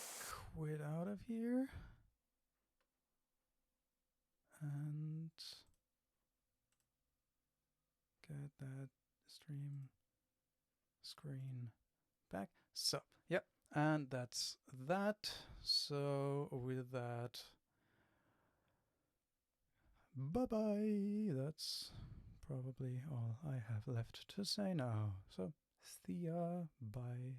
quit out of here and get that screen back. So, yep, and that's that. So with that, bye-bye. That's probably all I have left to say now. So, see ya. Bye.